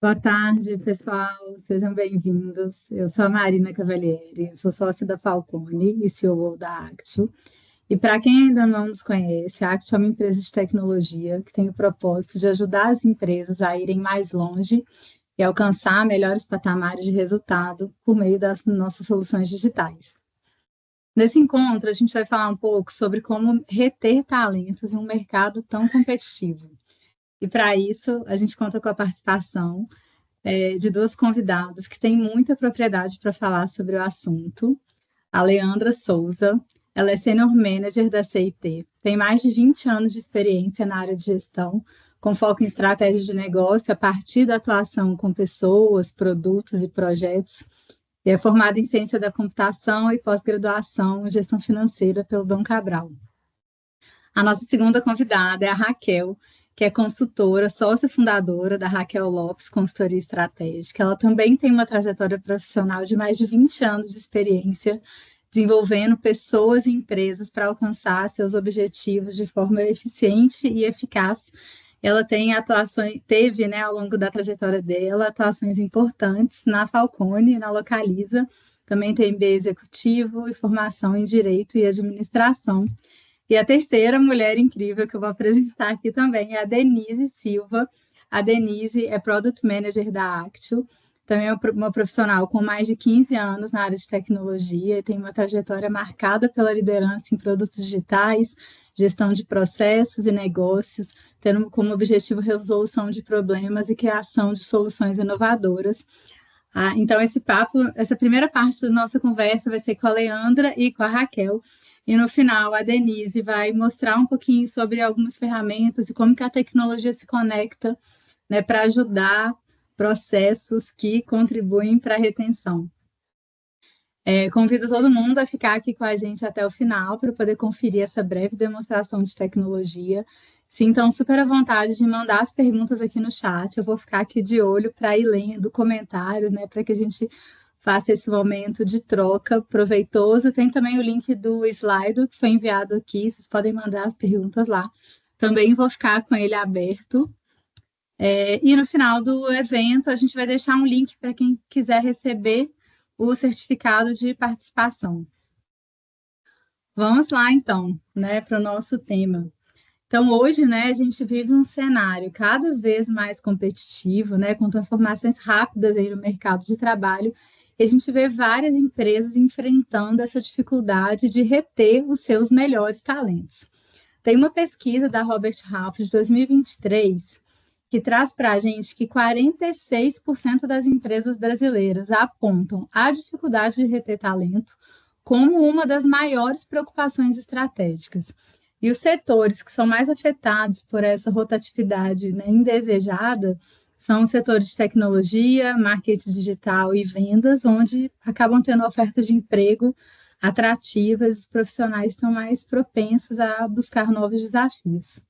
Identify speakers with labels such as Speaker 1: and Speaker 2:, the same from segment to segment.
Speaker 1: Boa tarde, pessoal. Sejam bem-vindos. Eu sou a Marina Cavalieri, sou sócia da Falcone e CEO da Actio. E para quem ainda não nos conhece, a Actio é uma empresa de tecnologia que tem o propósito de ajudar as empresas a irem mais longe e alcançar melhores patamares de resultado por meio das nossas soluções digitais. Nesse encontro, a gente vai falar um pouco sobre como reter talentos em um mercado tão competitivo. E para isso, a gente conta com a participação de duas convidadas que têm muita propriedade para falar sobre o assunto. A Leandra Souza, ela é Senior Manager da CIT, tem mais de 20 anos de experiência na área de gestão, com foco em estratégias de negócio a partir da atuação com pessoas, produtos e projetos, e é formada em Ciência da Computação e pós-graduação em Gestão Financeira pelo Dom Cabral. A nossa segunda convidada é a Raquel, que é consultora, sócia fundadora da Raquel Lopes Consultoria Estratégica. Ela também tem uma trajetória profissional de mais de 20 anos de experiência, desenvolvendo pessoas e empresas para alcançar seus objetivos de forma eficiente e eficaz. Ela teve, né, ao longo da trajetória dela, atuações importantes na Falcone e na Localiza. Também tem MBA executivo e formação em Direito e Administração. E a terceira mulher incrível que eu vou apresentar aqui também é a Denise Silva. A Denise é Product Manager da Actio, também é uma profissional com mais de 15 anos na área de tecnologia e tem uma trajetória marcada pela liderança em produtos digitais, gestão de processos e negócios, tendo como objetivo resolução de problemas e criação de soluções inovadoras. Então, essa primeira parte da nossa conversa vai ser com a Leandra e com a Raquel. E no final, a Denise vai mostrar um pouquinho sobre algumas ferramentas e como que a tecnologia se conecta, né, para ajudar processos que contribuem para a retenção. Convido todo mundo a ficar aqui com a gente até o final para poder conferir essa breve demonstração de tecnologia. Sintam super à vontade de mandar as perguntas aqui no chat. Eu vou ficar aqui de olho para ir lendo comentários, né, para que a gente faça esse momento de troca proveitoso. Tem também o link do Slido que foi enviado aqui, vocês podem mandar as perguntas lá. Também vou ficar com ele aberto. E no final do evento, a gente vai deixar um link para quem quiser receber o certificado de participação. Vamos lá, então, né, para o nosso tema. Então, hoje, né, a gente vive um cenário cada vez mais competitivo, né, com transformações rápidas aí no mercado de trabalho, e a gente vê várias empresas enfrentando essa dificuldade de reter os seus melhores talentos. Tem uma pesquisa da Robert Half de 2023 que traz para a gente que 46% das empresas brasileiras apontam a dificuldade de reter talento como uma das maiores preocupações estratégicas. E os setores que são mais afetados por essa rotatividade, né, indesejada são os setores de tecnologia, marketing digital e vendas, onde acabam tendo ofertas de emprego atrativas, os profissionais estão mais propensos a buscar novos desafios.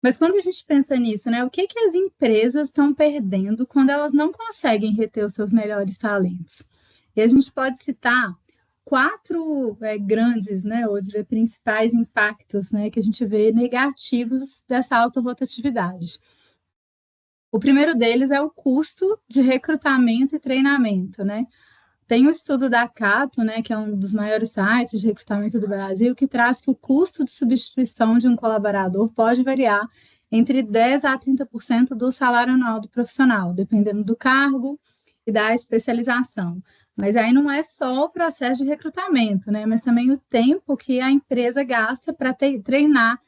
Speaker 1: Mas quando a gente pensa nisso, né, o que as empresas estão perdendo quando elas não conseguem reter os seus melhores talentos? E a gente pode citar quatro grandes, né, ou principais impactos, né, que a gente vê negativos dessa alta rotatividade. O primeiro deles é o custo de recrutamento e treinamento, né? Tem um estudo da Cato, né, que é um dos maiores sites de recrutamento do Brasil, que traz que o custo de substituição de um colaborador pode variar entre 10% a 30% do salário anual do profissional, dependendo do cargo e da especialização. Mas aí não é só o processo de recrutamento, né, mas também o tempo que a empresa gasta para treinar,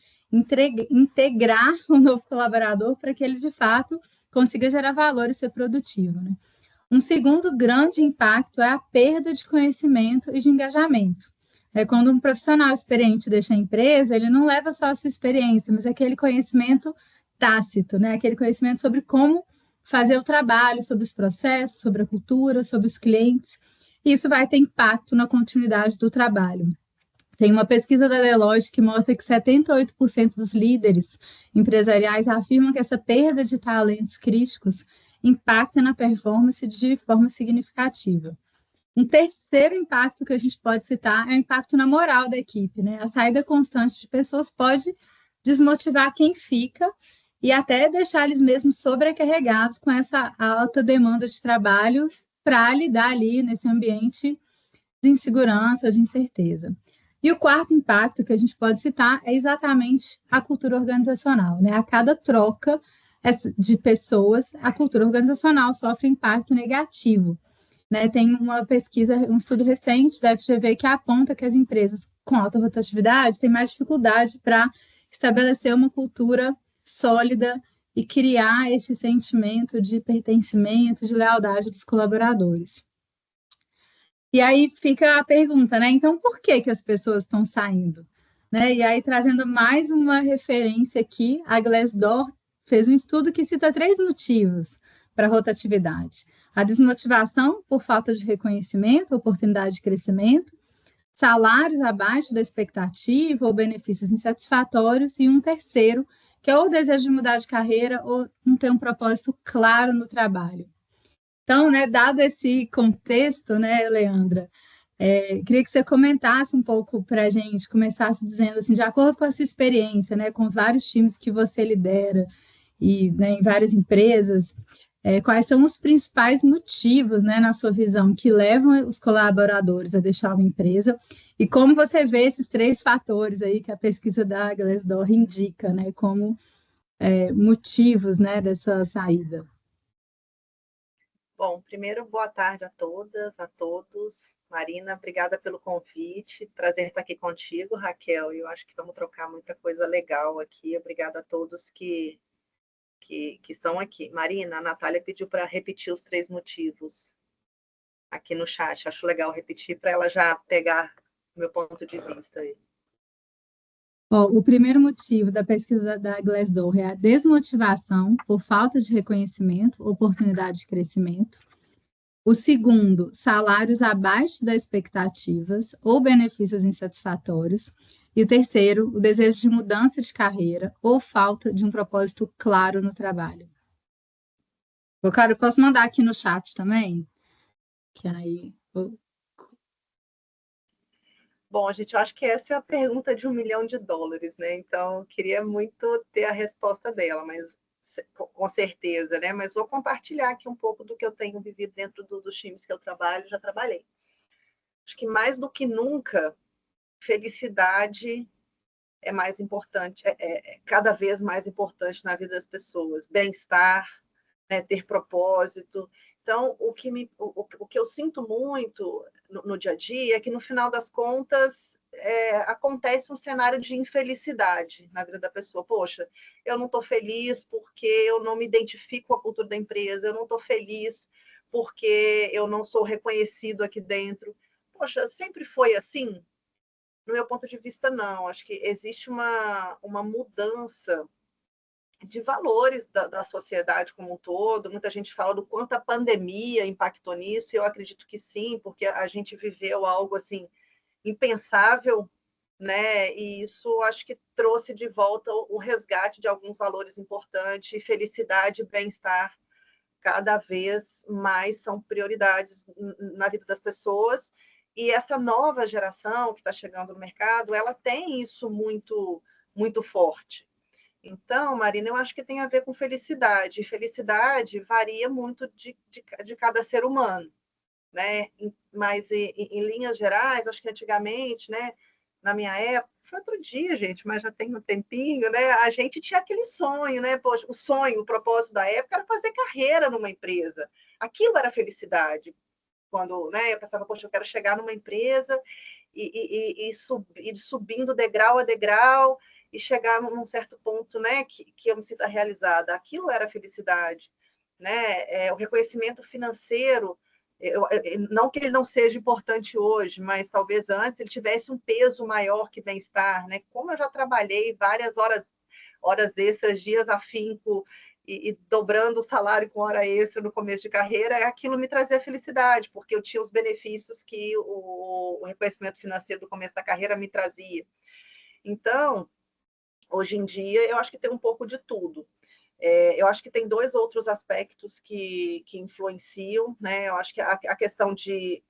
Speaker 1: integrar o novo colaborador para que ele, de fato, consiga gerar valor e ser produtivo, né? Um segundo grande impacto é a perda de conhecimento e de engajamento. Quando um profissional experiente deixa a empresa, ele não leva só a sua experiência, mas aquele conhecimento tácito, né? Aquele conhecimento sobre como fazer o trabalho, sobre os processos, sobre a cultura, sobre os clientes. E isso vai ter impacto na continuidade do trabalho. Tem uma pesquisa da Deloitte que mostra que 78% dos líderes empresariais afirmam que essa perda de talentos críticos impacta na performance de forma significativa. Um terceiro impacto que a gente pode citar é o impacto na moral da equipe, né? A saída constante de pessoas pode desmotivar quem fica e até deixar eles mesmo sobrecarregados com essa alta demanda de trabalho para lidar ali nesse ambiente de insegurança, de incerteza. E o quarto impacto que a gente pode citar é exatamente a cultura organizacional, né? A cada troca de pessoas, a cultura organizacional sofre impacto negativo, né? Tem uma pesquisa, um estudo recente da FGV que aponta que as empresas com alta rotatividade têm mais dificuldade para estabelecer uma cultura sólida e criar esse sentimento de pertencimento, de lealdade dos colaboradores. E aí fica a pergunta, né? Então, por que que as pessoas estão saindo? Né? E aí, trazendo mais uma referência aqui, a Glassdoor fez um estudo que cita 3 motivos para a rotatividade. A desmotivação por falta de reconhecimento, oportunidade de crescimento, salários abaixo da expectativa ou benefícios insatisfatórios, e um terceiro, que é o desejo de mudar de carreira ou não ter um propósito claro no trabalho. Então, né, dado esse contexto, né, Leandra, queria que você comentasse um pouco para a gente, começasse dizendo assim, de acordo com a sua experiência, né, com os vários times que você lidera e, né, em várias empresas, quais são os principais motivos, né, na sua visão, que levam os colaboradores a deixar uma empresa e como você vê esses 3 fatores aí que a pesquisa da Glassdoor indica, né, como motivos, né, dessa saída.
Speaker 2: Bom, primeiro, boa tarde a todas, a todos. Marina, obrigada pelo convite. Prazer estar aqui contigo, Raquel. Eu acho que vamos trocar muita coisa legal aqui. Obrigada a todos que estão aqui. Marina, a Natália pediu para repetir os 3 motivos aqui no chat. Acho legal repetir para ela já pegar o meu ponto de vista aí.
Speaker 1: O primeiro motivo da pesquisa da Glassdoor é a desmotivação por falta de reconhecimento, oportunidade de crescimento. O segundo, salários abaixo das expectativas ou benefícios insatisfatórios. E o terceiro, o desejo de mudança de carreira ou falta de um propósito claro no trabalho. Cara, eu posso mandar aqui no chat também? Que aí.
Speaker 2: Bom, gente, eu acho que essa é a pergunta de $1 milhão, né? Então, eu queria muito ter a resposta dela, mas com certeza, né? Mas vou compartilhar aqui um pouco do que eu tenho vivido dentro dos times que eu trabalho, já trabalhei. Acho que mais do que nunca, felicidade é mais importante, cada vez mais importante na vida das pessoas. Bem-estar, né? Ter propósito. Então, o que eu sinto muito no dia a dia é que, no final das contas, acontece um cenário de infelicidade na vida da pessoa. Poxa, eu não estou feliz porque eu não me identifico com a cultura da empresa, eu não estou feliz porque eu não sou reconhecido aqui dentro. Poxa, sempre foi assim? No meu ponto de vista, não. Acho que existe uma mudança de valores da sociedade como um todo. Muita gente fala do quanto a pandemia impactou nisso, e eu acredito que sim, porque a gente viveu algo assim impensável, né? E isso acho que trouxe de volta o resgate de alguns valores importantes, felicidade e bem-estar cada vez mais são prioridades na vida das pessoas. E essa nova geração que está chegando no mercado, ela tem isso muito forte. Então, Marina, eu acho que tem a ver com felicidade. E felicidade varia muito de cada ser humano, né? Mas, em linhas gerais, acho que antigamente, né, na minha época, foi outro dia, gente, mas já tem um tempinho, né? A gente tinha aquele sonho, né? Poxa, o sonho, o propósito da época era fazer carreira numa empresa. Aquilo era felicidade. Quando, né, eu pensava, poxa, eu quero chegar numa empresa e ir subindo degrau a degrau e chegar num certo ponto, né, que eu me sinta realizada. Aquilo era felicidade, né? O reconhecimento financeiro, não que ele não seja importante hoje, mas talvez antes ele tivesse um peso maior que bem-estar, né? Como eu já trabalhei várias horas extras, dias afinco, e dobrando o salário com hora extra no começo de carreira, aquilo me trazia felicidade, porque eu tinha os benefícios que o reconhecimento financeiro do começo da carreira me trazia. Então, hoje em dia, eu acho que tem um pouco de tudo. Eu acho que tem 2 outros aspectos que influenciam, né? Eu acho que a questão de,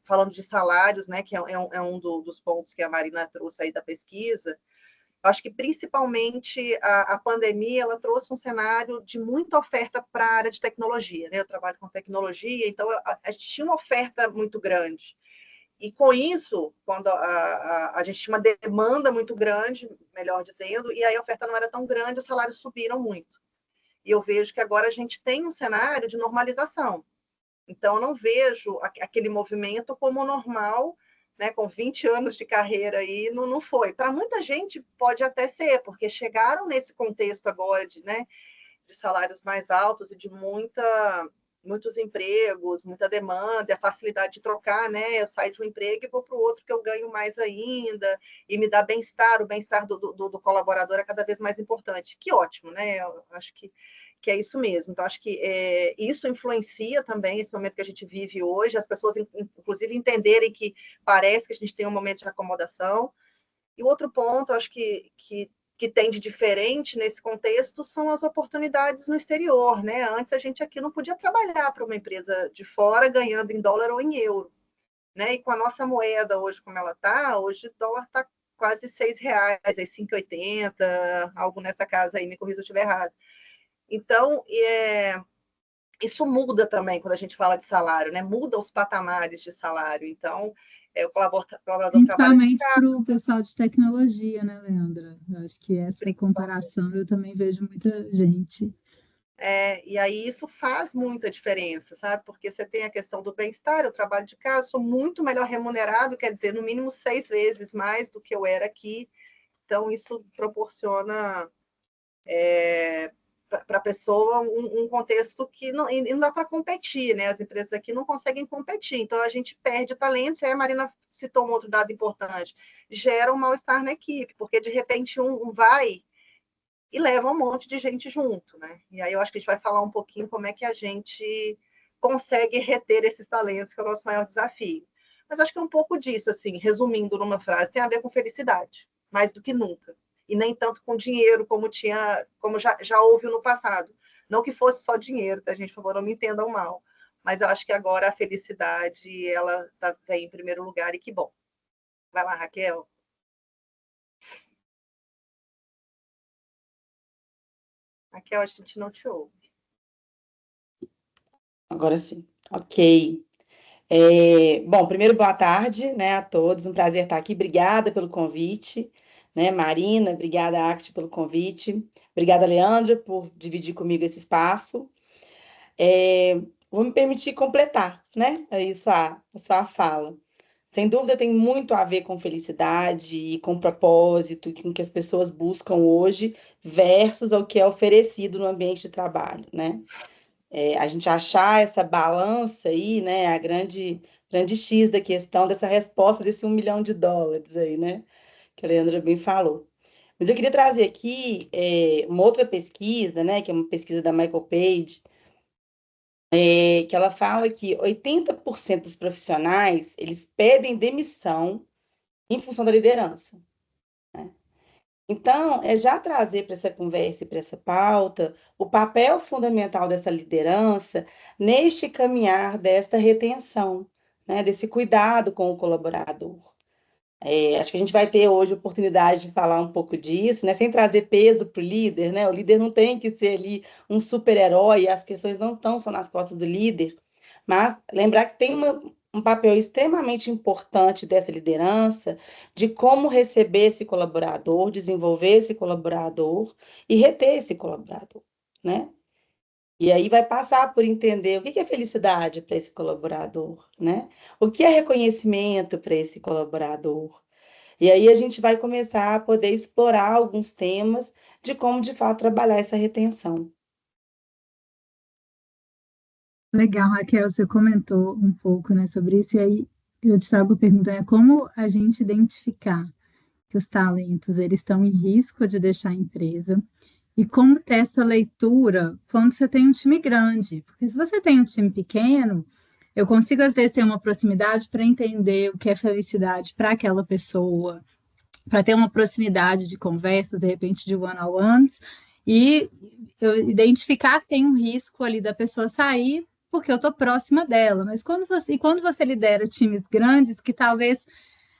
Speaker 2: falando de salários, né, que é um dos pontos que a Marina trouxe aí da pesquisa, Acho que, principalmente, a pandemia ela trouxe um cenário de muita oferta para a área de tecnologia, né? Eu trabalho com tecnologia, então a gente tinha uma oferta muito grande. E, com isso, quando a gente tinha uma demanda muito grande, melhor dizendo, e aí a oferta não era tão grande, os salários subiram muito. E eu vejo que agora a gente tem um cenário de normalização. Então, eu não vejo aquele movimento como normal, né, com 20 anos de carreira aí, não foi. Para muita gente pode até ser, porque chegaram nesse contexto agora né, de salários mais altos e de muitos empregos, muita demanda, a facilidade de trocar, né? Eu saio de um emprego e vou para o outro que eu ganho mais ainda, e me dá bem-estar, o bem-estar do colaborador é cada vez mais importante. Que ótimo, né? Eu acho que é isso mesmo. Então, acho que isso influencia também esse momento que a gente vive hoje, as pessoas, inclusive, entenderem que parece que a gente tem um momento de acomodação. E o outro ponto, acho que tem de diferente nesse contexto são as oportunidades no exterior, né? Antes a gente aqui não podia trabalhar para uma empresa de fora ganhando em dólar ou em euro, né? E com a nossa moeda hoje como ela está, hoje o dólar está quase R$ 6, aí 5,80, algo nessa casa aí, me corrija se eu estiver errado. Então, isso muda também quando a gente fala de salário, né? Muda os patamares de salário. Então, o colaborador trabalha de
Speaker 1: Principalmente
Speaker 2: casa.
Speaker 1: para o pessoal de tecnologia, né, Leandra? Eu acho que essa comparação eu também vejo muita gente.
Speaker 2: E aí isso faz muita diferença, sabe? Porque você tem a questão do bem-estar, eu trabalho de casa, sou muito melhor remunerado, quer dizer, no mínimo 6 vezes mais do que eu era aqui. Então, isso proporciona para a pessoa um contexto que não dá para competir, né? As empresas aqui não conseguem competir, então a gente perde talentos, e aí a Marina citou um outro dado importante, gera um mal-estar na equipe, porque de repente um vai e leva um monte de gente junto, né? E aí eu acho que a gente vai falar um pouquinho como é que a gente consegue reter esses talentos, que é o nosso maior desafio. Mas acho que é um pouco disso, assim, resumindo numa frase, tem a ver com felicidade, mais do que nunca. E nem tanto com dinheiro, como já houve no passado. Não que fosse só dinheiro, tá, gente? Por favor, não me entendam mal. Mas eu acho que agora a felicidade, ela vem em primeiro lugar, e que bom. Vai lá, Raquel. Raquel, a gente não te ouve.
Speaker 3: Agora sim. Ok. Bom, primeiro, boa tarde, né, a todos. Um prazer estar aqui. Obrigada pelo convite, né, Marina. Obrigada, Act, pelo convite. Obrigada, Leandra, por dividir comigo esse espaço. Vou me permitir completar, né, isso a sua fala. Sem dúvida, tem muito a ver com felicidade e com propósito, com o que as pessoas buscam hoje, versus ao que é oferecido no ambiente de trabalho, né? A gente achar essa balança aí, né? A grande X da questão dessa resposta desse $1 milhão aí, né? Que a Leandra bem falou. Mas eu queria trazer aqui uma outra pesquisa, né? Que é uma pesquisa da Michael Page, que ela fala que 80% dos profissionais, eles pedem demissão em função da liderança. Então, é já trazer para essa conversa e para essa pauta o papel fundamental dessa liderança neste caminhar desta retenção, né, desse cuidado com o colaborador. Acho que a gente vai ter hoje a oportunidade de falar um pouco disso, né, sem trazer peso para o líder, né? O líder não tem que ser ali um super-herói, as questões não estão só nas costas do líder, mas lembrar que tem um papel extremamente importante dessa liderança, de como receber esse colaborador, desenvolver esse colaborador e reter esse colaborador, né? E aí vai passar por entender o que é felicidade para esse colaborador, né? O que é reconhecimento para esse colaborador. E aí a gente vai começar a poder explorar alguns temas de como, de fato, trabalhar essa retenção.
Speaker 1: Legal, Raquel, você comentou um pouco, né, sobre isso, e aí eu te trago a pergunta, como a gente identificar que os talentos eles estão em risco de deixar a empresa e como ter essa leitura quando você tem um time grande, porque se você tem um time pequeno, eu consigo às vezes ter uma proximidade para entender o que é felicidade para aquela pessoa, para ter uma proximidade de conversas, de repente de one-on-ones, e eu identificar que tem um risco ali da pessoa sair porque eu estou próxima dela. Mas quando você lidera times grandes, que talvez,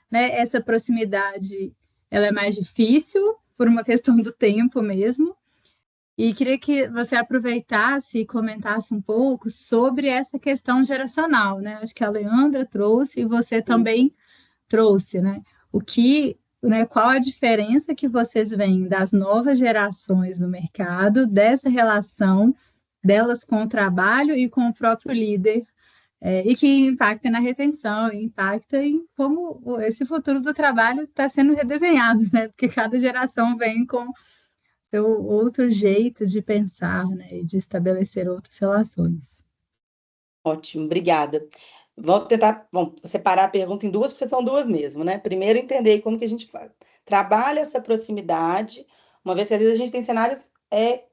Speaker 1: né, essa proximidade ela é mais difícil, por uma questão do tempo mesmo. E queria que você aproveitasse e comentasse um pouco sobre essa questão geracional, né? Acho que a Leandra trouxe e você também trouxe, né? Qual a diferença que vocês veem das novas gerações no mercado, dessa relação delas com o trabalho e com o próprio líder, e que impacta na retenção, e impacta em como esse futuro do trabalho está sendo redesenhado, né? Porque cada geração vem com seu outro jeito de pensar, né? E de estabelecer outras relações.
Speaker 3: Ótimo, obrigada. Vou tentar, separar a pergunta em duas, porque são duas mesmo, né? Primeiro, entender como que a gente trabalha essa proximidade, uma vez que às vezes a gente tem cenários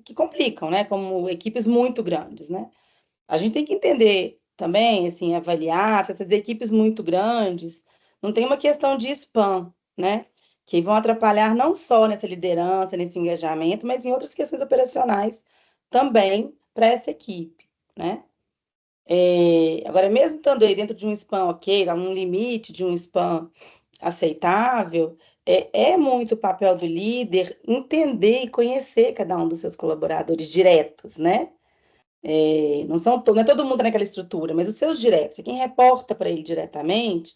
Speaker 3: que complicam, né? Como equipes muito grandes, né? A gente tem que entender também, assim, avaliar se essas equipes muito grandes não tem uma questão de spam, né? Que vão atrapalhar não só nessa liderança, nesse engajamento, mas em outras questões operacionais também para essa equipe, né? Agora, mesmo estando aí dentro de um spam ok, lá num limite de um spam aceitável, é muito o papel do líder entender e conhecer cada um dos seus colaboradores diretos, né? Não é todo mundo naquela estrutura, mas os seus diretos, quem reporta para ele diretamente,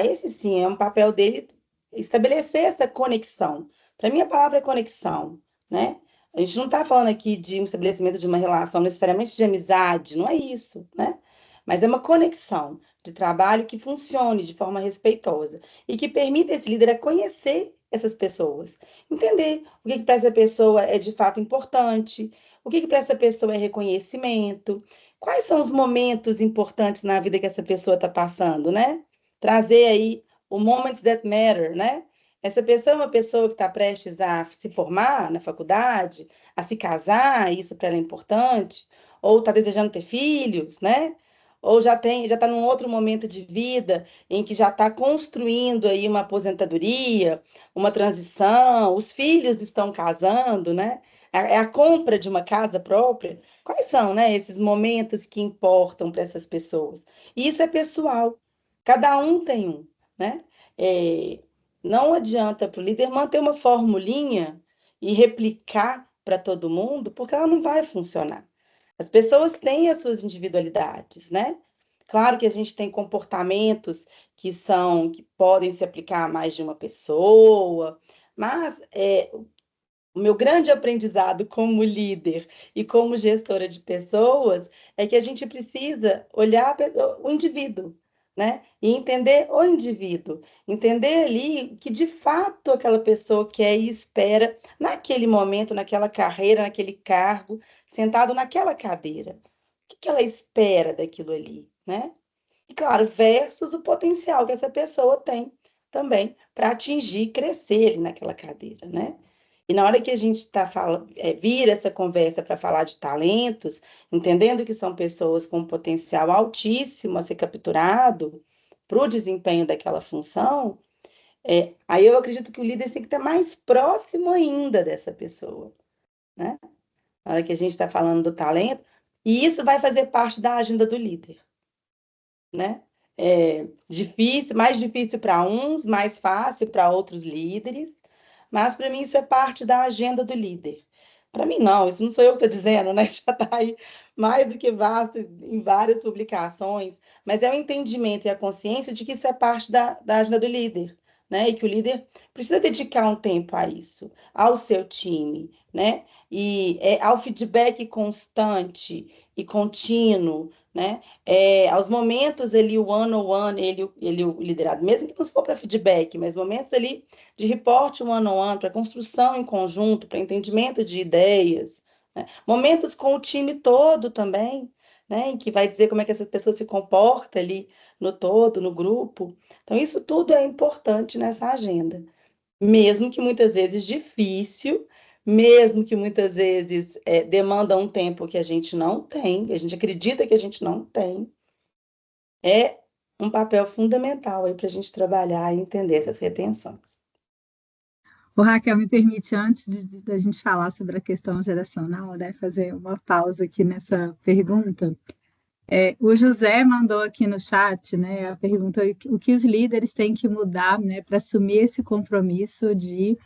Speaker 3: esse sim é um papel dele estabelecer essa conexão. Para mim, a palavra é conexão, né? A gente não está falando aqui de um estabelecimento de uma relação necessariamente de amizade, não é isso, né? Mas é uma conexão de trabalho que funcione de forma respeitosa e que permita esse líder a conhecer essas pessoas, entender o que para essa pessoa é de fato importante, o que para essa pessoa é reconhecimento, quais são os momentos importantes na vida que essa pessoa está passando, né? Trazer aí o Moments That Matter, né? Essa pessoa é uma pessoa que está prestes a se formar na faculdade, a se casar, isso para ela é importante, ou está desejando ter filhos, né? Ou já está num outro momento de vida em que já está construindo aí uma aposentadoria, uma transição, os filhos estão casando, né? É a compra de uma casa própria. Quais são, né, esses momentos que importam para essas pessoas? E isso é pessoal. Cada um tem um, né? Não adianta para o líder manter uma formulinha e replicar para todo mundo, porque ela não vai funcionar. As pessoas têm as suas individualidades, né? Claro que a gente tem comportamentos que podem se aplicar a mais de uma pessoa, mas o meu grande aprendizado como líder e como gestora de pessoas é que a gente precisa olhar o indivíduo, né? E entender o indivíduo, entender ali que de fato aquela pessoa quer e espera naquele momento, naquela carreira, naquele cargo, sentado naquela cadeira. O que ela espera daquilo ali, né? E claro, versus o potencial que essa pessoa tem também para atingir e crescer ali naquela cadeira, né? E na hora que a gente vira essa conversa para falar de talentos, entendendo que são pessoas com um potencial altíssimo a ser capturado para o desempenho daquela função, aí eu acredito que o líder tem que estar mais próximo ainda dessa pessoa, né? Na hora que a gente está falando do talento, e isso vai fazer parte da agenda do líder, né? Mais difícil para uns, mais fácil para outros líderes, mas para mim isso é parte da agenda do líder. Para mim não, isso não sou eu que estou dizendo, né? Já está aí mais do que vasto em várias publicações, mas é o entendimento e a consciência de que isso é parte da agenda do líder, né? E que o líder precisa dedicar um tempo a isso, ao seu time, né? E ao feedback constante e contínuo, né? Aos momentos ali, o one-on-one, ele o liderado, mesmo que não for para feedback, mas momentos ali de reporte one-on-one, para construção em conjunto, para entendimento de ideias, né? Momentos com o time todo também, né? Em que vai dizer como é que essa pessoa se comporta ali no todo, no grupo. Então, isso tudo é importante nessa agenda, mesmo que muitas vezes difícil, mesmo que muitas vezes demanda um tempo que a gente não tem, que a gente acredita que a gente não tem, é um papel fundamental aí para a gente trabalhar e entender essas retenções.
Speaker 1: O Raquel, me permite, antes da gente falar sobre a questão geracional, né, fazer uma pausa aqui nessa pergunta. O José mandou aqui no chat, né, a pergunta: o que os líderes têm que mudar, né, para assumir esse compromisso de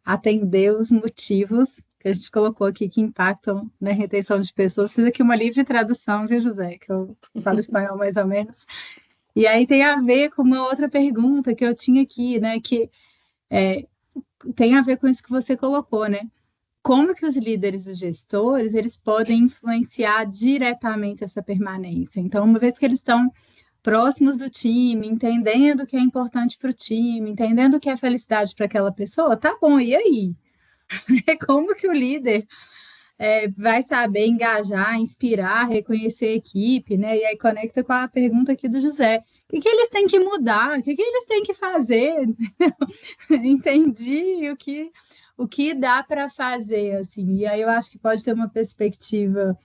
Speaker 1: atender os motivos que a gente colocou aqui que impactam na retenção de pessoas. Fiz aqui uma livre tradução, viu, José? Que eu falo espanhol mais ou menos. E aí tem a ver com uma outra pergunta que eu tinha aqui, né? Que tem a ver com isso que você colocou, né? Como que os líderes e gestores, eles podem influenciar diretamente essa permanência? Então, uma vez que eles estão próximos do time, entendendo o que é importante para o time, entendendo o que é felicidade para aquela pessoa, tá bom, e aí? Como que o líder vai saber engajar, inspirar, reconhecer a equipe, né? E aí conecta com a pergunta aqui do José. O que eles têm que mudar? O que eles têm que fazer? Entendi o que dá para fazer, assim. E aí eu acho que pode ter uma perspectiva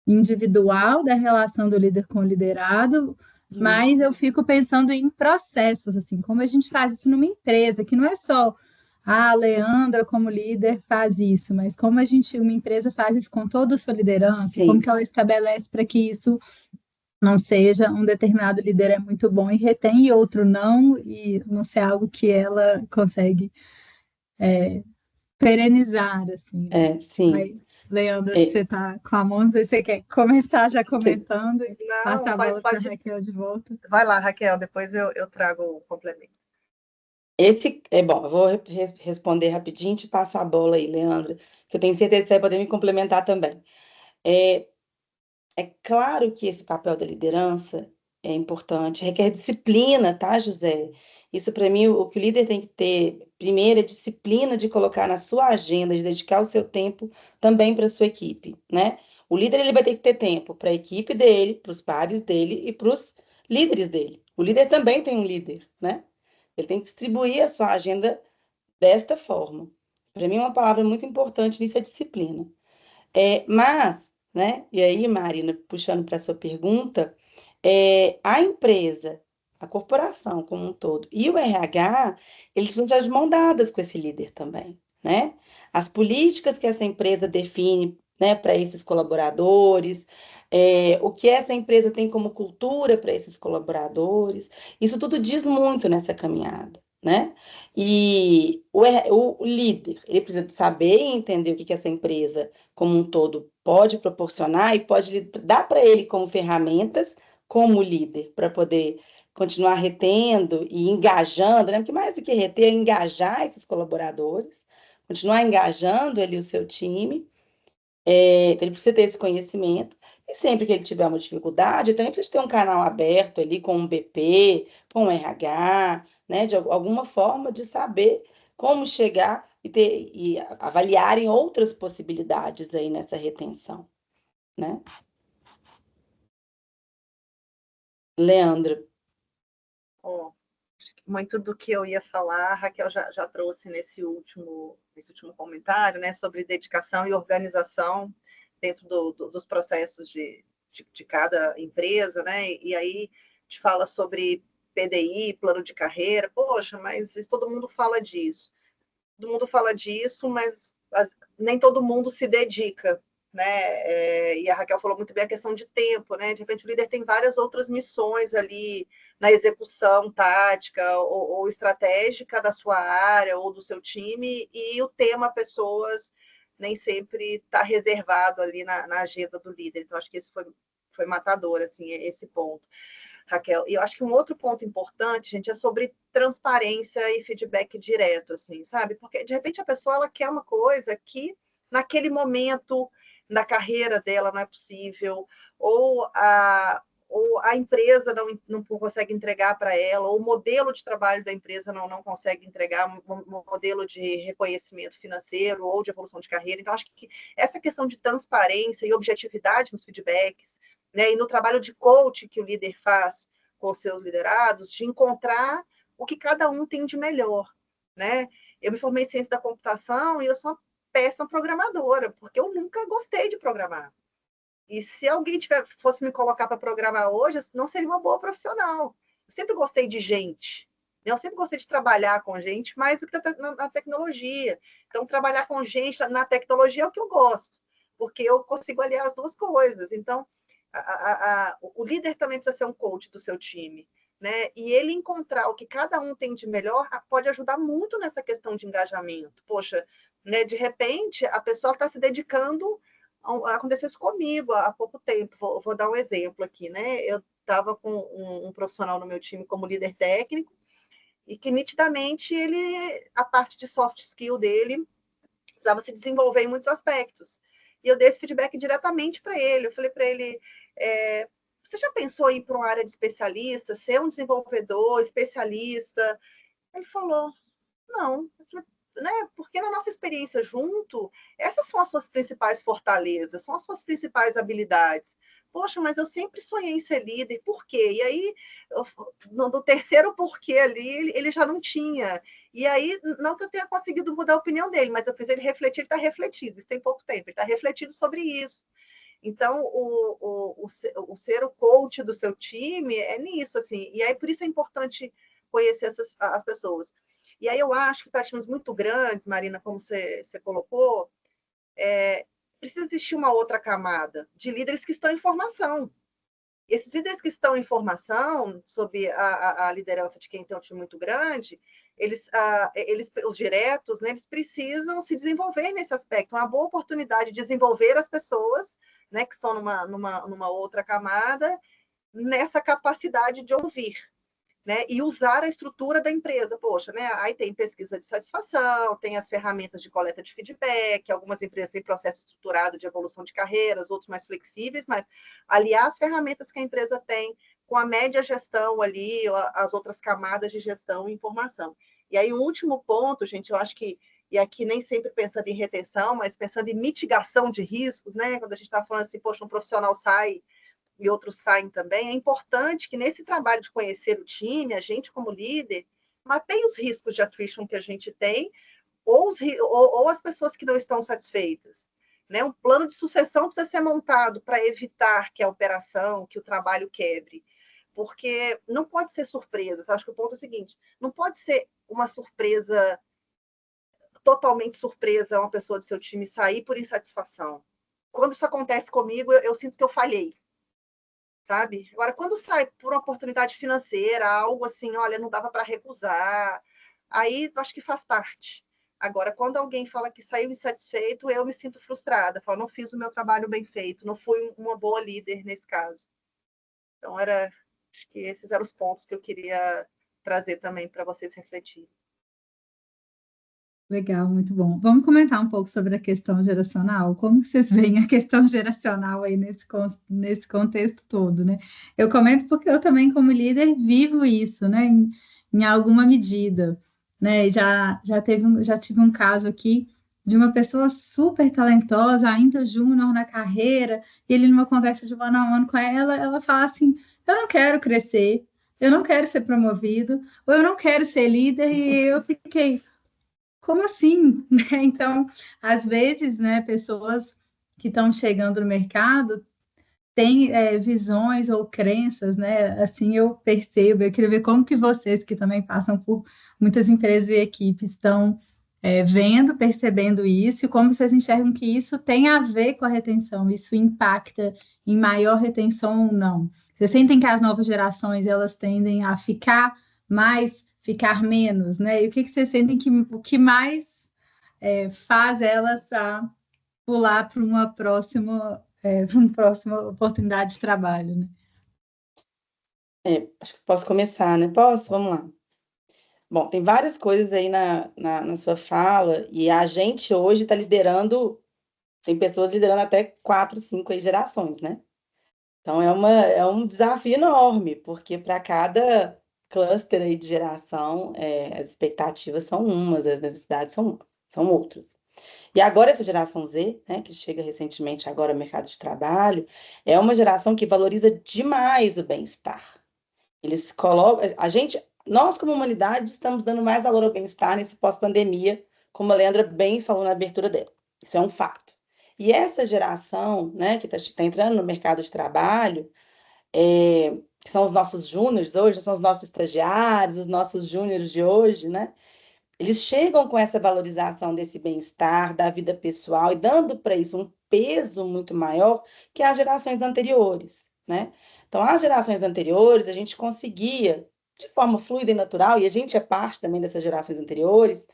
Speaker 1: individual da relação do líder com o liderado, mas eu fico pensando em processos, assim, como a gente faz isso numa empresa, que não é só a Leandra como líder faz isso, mas como uma empresa faz isso com toda a sua liderança,
Speaker 3: Sim.
Speaker 1: como que ela estabelece para que isso não seja um determinado líder é muito bom e retém e outro não, e não ser algo que ela consegue perenizar, assim, né?
Speaker 3: Sim.
Speaker 1: Aí, Leandro, acho que você está com a mão, não sei se você quer começar já comentando e
Speaker 2: Não,
Speaker 1: passar a bola para a
Speaker 2: pode.
Speaker 1: Raquel de volta.
Speaker 2: Vai lá, Raquel, depois eu trago o complemento.
Speaker 3: Bom, eu vou responder rapidinho e te passo a bola aí, Leandra, que eu tenho certeza que você vai poder me complementar também. É claro que esse papel da liderança é importante, requer disciplina, tá, José? Isso, para mim, o que o líder tem que ter, primeiro, é disciplina de colocar na sua agenda, de dedicar o seu tempo também para a sua equipe, né? O líder ele vai ter que ter tempo para a equipe dele, para os pares dele e para os líderes dele. O líder também tem um líder, né? Ele tem que distribuir a sua agenda desta forma. Para mim, uma palavra muito importante nisso é disciplina. Mas, né? E aí, Marina, puxando para a sua pergunta, a empresa, a corporação como um todo e o RH, eles vão de mão dadas com esse líder também, né? As políticas que essa empresa define, né, para esses colaboradores, o que essa empresa tem como cultura para esses colaboradores, isso tudo diz muito nessa caminhada, né? E o líder, ele precisa saber e entender o que essa empresa como um todo pode proporcionar e pode dar para ele como ferramentas, como líder, para poder continuar retendo e engajando, né? Porque mais do que reter, é engajar esses colaboradores, continuar engajando ali o seu time. Então ele precisa ter esse conhecimento. E sempre que ele tiver uma dificuldade, também precisa ter um canal aberto ali com um BP, com um RH, né? De alguma forma de saber como chegar e avaliarem outras possibilidades aí nessa retenção, né? Leandro.
Speaker 2: Muito do que eu ia falar, a Raquel já trouxe nesse último comentário, né, sobre dedicação e organização dentro dos processos de cada empresa, né? E aí te fala sobre PDI, plano de carreira. Poxa, mas todo mundo fala disso. Todo mundo fala disso, mas nem todo mundo se dedica, né? E a Raquel falou muito bem a questão de tempo, né? De repente o líder tem várias outras missões ali na execução tática ou estratégica da sua área ou do seu time, e o tema pessoas nem sempre está reservado ali na agenda do líder. Então, acho que esse foi matador, assim, esse ponto. Raquel. E eu acho que um outro ponto importante, gente, é sobre transparência e feedback direto, assim, sabe? Porque, de repente, a pessoa ela quer uma coisa que, naquele momento da carreira dela, não é possível, ou a empresa não consegue entregar para ela, ou o modelo de trabalho da empresa não consegue entregar um modelo de reconhecimento financeiro ou de evolução de carreira. Então, acho que essa questão de transparência e objetividade nos feedbacks, né, e no trabalho de coach que o líder faz com os seus liderados, de encontrar o que cada um tem de melhor, né? Eu me formei em ciência da computação e eu sou uma péssima programadora, porque eu nunca gostei de programar. E se alguém fosse me colocar para programar hoje, não seria uma boa profissional. Eu sempre gostei de gente. Eu sempre gostei de trabalhar com gente mais do que na tecnologia. Então, trabalhar com gente na tecnologia é o que eu gosto, porque eu consigo aliar as duas coisas. Então, o líder também precisa ser um coach do seu time, né? E ele encontrar o que cada um tem de melhor pode ajudar muito nessa questão de engajamento. Poxa, né, de repente, a pessoa está se dedicando. Aconteceu isso comigo há pouco tempo. Vou dar um exemplo aqui, né? Eu estava com um profissional no meu time como líder técnico, e que nitidamente a parte de soft skill dele precisava se desenvolver em muitos aspectos. E eu dei esse feedback diretamente para ele. Eu falei para ele, você já pensou em ir para uma área de especialista, ser um desenvolvedor, especialista? Ele falou, não. Eu falei, né? Porque na nossa experiência junto, essas são as suas principais fortalezas, são as suas principais habilidades. Poxa, mas eu sempre sonhei em ser líder, por quê? E aí, no terceiro porquê ali, ele já não tinha. E aí, não que eu tenha conseguido mudar a opinião dele, mas eu fiz ele refletir, ele está refletido, isso tem pouco tempo, ele está refletido sobre isso. Então, o ser o coach do seu time é nisso, assim. E aí, por isso é importante conhecer as pessoas. E aí eu acho que para times muito grandes, Marina, como você colocou, precisa existir uma outra camada de líderes que estão em formação. Esses líderes que estão em formação, sob a liderança de quem tem um time muito grande, os diretos, né, eles precisam se desenvolver nesse aspecto. Uma boa oportunidade de desenvolver as pessoas, né, que estão numa outra camada, nessa capacidade de ouvir, né, e usar a estrutura da empresa. Poxa, né, aí tem pesquisa de satisfação, tem as ferramentas de coleta de feedback, algumas empresas têm processo estruturado de evolução de carreiras, outros mais flexíveis, mas aliar as ferramentas que a empresa tem com a média gestão ali, as outras camadas de gestão e informação. E aí, o último ponto, gente, eu acho que, e aqui nem sempre pensando em retenção, mas pensando em mitigação de riscos, né, quando a gente está falando assim, poxa, um profissional sai e outros saem também, é importante que nesse trabalho de conhecer o time, a gente como líder, mapeie os riscos de attrition que a gente tem, ou as pessoas que não estão satisfeitas. Né? Um plano de sucessão precisa ser montado para evitar que a operação, que o trabalho quebre. Porque não pode ser surpresa. Acho que o ponto é o seguinte, não pode ser uma surpresa, totalmente surpresa, uma pessoa do seu time sair por insatisfação. Quando isso acontece comigo, eu sinto que eu falhei. Sabe? Agora, quando sai por uma oportunidade financeira, algo assim, olha, não dava para recusar, aí acho que faz parte. Agora, quando alguém fala que saiu insatisfeito, eu me sinto frustrada, falo, não fiz o meu trabalho bem feito, não fui uma boa líder nesse caso. Então, acho que esses eram os pontos que eu queria trazer também para vocês refletirem.
Speaker 1: Legal, muito bom. Vamos comentar um pouco sobre a questão geracional? Como que vocês veem a questão geracional aí nesse contexto todo, né? Eu comento porque eu também, como líder, vivo isso, né? Em alguma medida, né? Já tive um caso aqui de uma pessoa super talentosa, ainda júnior na carreira, e ele, numa conversa de one-on-one com ela fala assim: eu não quero crescer, eu não quero ser promovido, ou eu não quero ser líder, e eu fiquei. Como assim? Então, às vezes, né, pessoas que estão chegando no mercado têm visões ou crenças, né? Assim eu percebo. Eu queria ver como que vocês, que também passam por muitas empresas e equipes, estão vendo, percebendo isso, e como vocês enxergam que isso tem a ver com a retenção, isso impacta em maior retenção ou não. Vocês sentem que as novas gerações elas tendem a ficar mais, ficar menos, né? E o que vocês sentem que o que mais faz elas a pular para uma próxima oportunidade de trabalho, né?
Speaker 3: Acho que posso começar, né? Posso? Vamos lá. Bom, tem várias coisas aí na sua fala, e a gente hoje está liderando, tem pessoas liderando até 4, 5 aí gerações, né? Então é um desafio enorme, porque para cada cluster aí de geração, as expectativas são umas, as necessidades são outras. E agora essa geração Z, né, que chega recentemente agora ao mercado de trabalho, é uma geração que valoriza demais o bem-estar. Eles colocam, nós como humanidade estamos dando mais valor ao bem-estar nesse pós-pandemia, como a Leandra bem falou na abertura dela. Isso é um fato. E essa geração, né, que está entrando no mercado de trabalho, que são os nossos júniores hoje, são os nossos estagiários, os nossos júniores de hoje, né? Eles chegam com essa valorização desse bem-estar, da vida pessoal, e dando para isso um peso muito maior que as gerações anteriores, né? Então, as gerações anteriores, a gente conseguia, de forma fluida e natural, e a gente é parte também dessas gerações anteriores,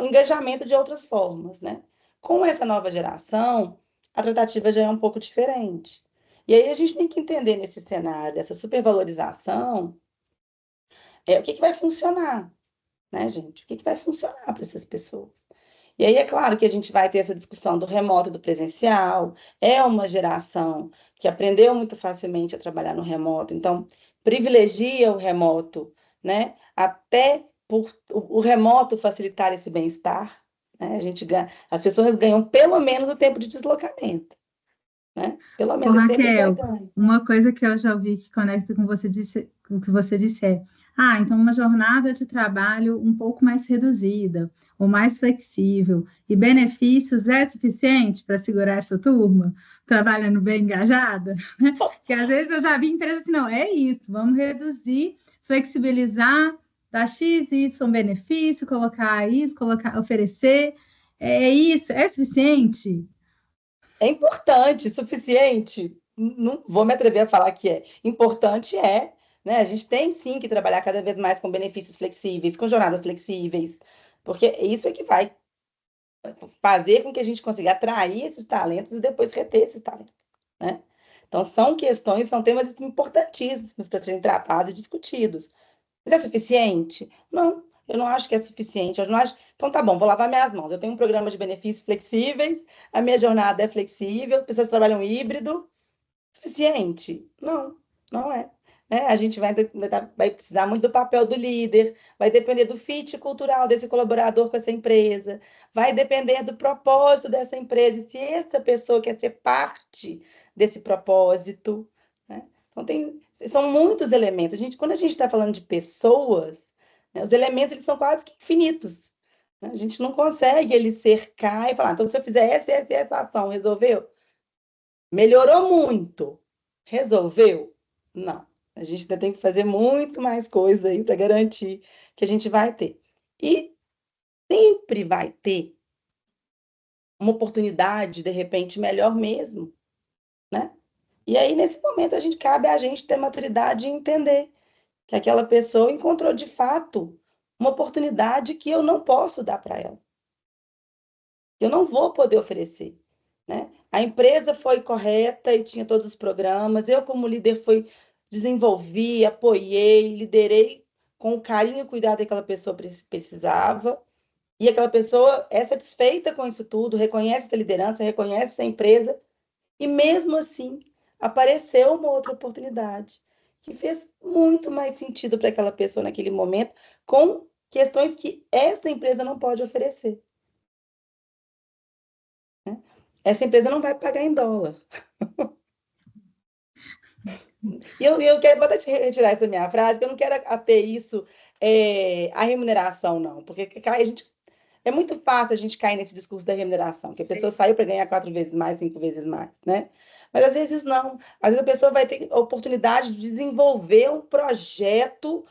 Speaker 3: engajamento de outras formas, né? Com essa nova geração, a tratativa já é um pouco diferente. E aí a gente tem que entender nesse cenário dessa supervalorização, o que vai funcionar, né, gente? O que vai funcionar para essas pessoas? E aí é claro que a gente vai ter essa discussão do remoto e do presencial. É uma geração que aprendeu muito facilmente a trabalhar no remoto, então privilegia o remoto, né? Até por o remoto facilitar esse bem-estar, né? As pessoas ganham pelo menos o tempo de deslocamento, né? Pelo
Speaker 1: Ô,
Speaker 3: menos esse tempo já
Speaker 1: Raquel,
Speaker 3: ganha.
Speaker 1: uma coisa que eu já ouvi que conecta com o que você disse é: então uma jornada de trabalho um pouco mais reduzida, ou mais flexível, e benefícios é suficiente para segurar essa turma, trabalhando bem engajada? Porque às vezes eu já vi empresas assim, não, é isso, vamos reduzir, flexibilizar, dar X, Y benefício, colocar isso, oferecer, é isso, é suficiente?
Speaker 3: É importante, suficiente. Não vou me atrever a falar que é. Importante é, né? A gente tem sim que trabalhar cada vez mais com benefícios flexíveis, com jornadas flexíveis, porque isso é que vai fazer com que a gente consiga atrair esses talentos e depois reter esses talentos, né? Então, são questões, são temas importantíssimos para serem tratados e discutidos. Mas é suficiente? Não, eu não acho que é suficiente. Eu não acho. Então, tá bom, vou lavar minhas mãos. Eu tenho um programa de benefícios flexíveis, a minha jornada é flexível, pessoas trabalham híbrido. Suficiente? Não, não é. Né? A gente vai precisar muito do papel do líder, vai depender do fit cultural desse colaborador com essa empresa, vai depender do propósito dessa empresa, e se essa pessoa quer ser parte desse propósito, né? Então, são muitos elementos. Quando a gente está falando de pessoas, né, os elementos eles são quase que infinitos. Né? A gente não consegue ele cercar e falar, então, se eu fizer essa ação, resolveu? Melhorou muito. Resolveu? Não. A gente ainda tem que fazer muito mais coisa aí para garantir que a gente vai ter. E sempre vai ter uma oportunidade, de repente, melhor mesmo, né? E aí, nesse momento, cabe a gente ter maturidade e entender que aquela pessoa encontrou, de fato, uma oportunidade que eu não posso dar para ela. Eu não vou poder oferecer. Né? A empresa foi correta e tinha todos os programas. Eu, como líder, desenvolvi, apoiei, liderei com o carinho e cuidado que aquela pessoa precisava. E aquela pessoa é satisfeita com isso tudo, reconhece essa liderança, reconhece essa empresa. E mesmo assim, apareceu uma outra oportunidade que fez muito mais sentido para aquela pessoa naquele momento, com questões que essa empresa não pode oferecer. Essa empresa não vai pagar em dólar. E eu quero até retirar essa minha frase, que eu não quero ater isso a remuneração, não. Porque é muito fácil a gente cair nesse discurso da remuneração, que a pessoa saiu para ganhar 4 vezes mais, 5 vezes mais, né? Mas às vezes não. Às vezes a pessoa vai ter a oportunidade de desenvolver um projeto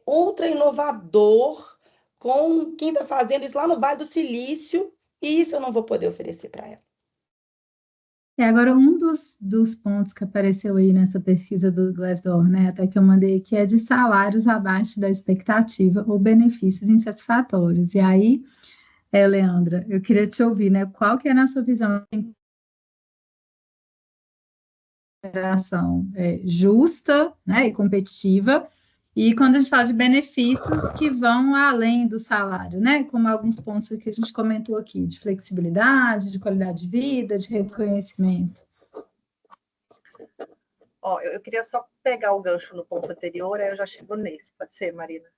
Speaker 3: ultra inovador com quem está fazendo isso lá no Vale do Silício, e isso eu não vou poder oferecer para ela.
Speaker 1: Agora, um dos pontos que apareceu aí nessa pesquisa do Glassdoor, né, até que eu mandei aqui, é de salários abaixo da expectativa ou benefícios insatisfatórios. E aí, Leandra, eu queria te ouvir, né, qual que é, na sua visão, a remuneração justa, né, e competitiva, e quando a gente fala de benefícios que vão além do salário, né? Como alguns pontos que a gente comentou aqui, de flexibilidade, de qualidade de vida, de reconhecimento.
Speaker 2: Eu queria só pegar o gancho no ponto anterior, aí eu já chego nesse, pode ser, Marina?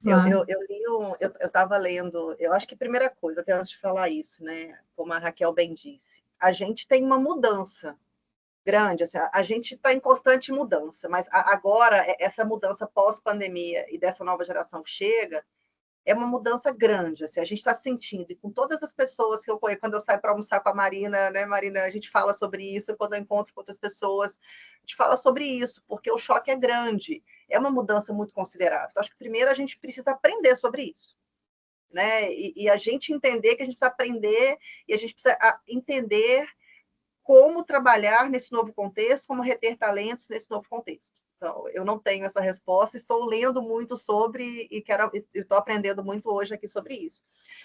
Speaker 1: Claro.
Speaker 2: Eu estava lendo, eu acho que a primeira coisa, até antes de falar isso, né? Como a Raquel bem disse, a gente tem uma mudança grande, assim, a gente está em constante mudança, mas agora, essa mudança pós-pandemia e dessa nova geração que chega, é uma mudança grande, assim, a gente está sentindo, e com todas as pessoas que eu conheço, quando eu saio para almoçar com a Marina, né, Marina, a gente fala sobre isso, quando eu encontro com outras pessoas, a gente fala sobre isso, porque o choque é grande, é uma mudança muito considerável. Então, acho que primeiro a gente precisa aprender sobre isso, né, e a gente entender que a gente precisa aprender, e a gente precisa entender como trabalhar nesse novo contexto, como reter talentos nesse novo contexto. Então, eu não tenho essa resposta, estou lendo muito sobre e estou aprendendo muito hoje aqui sobre isso.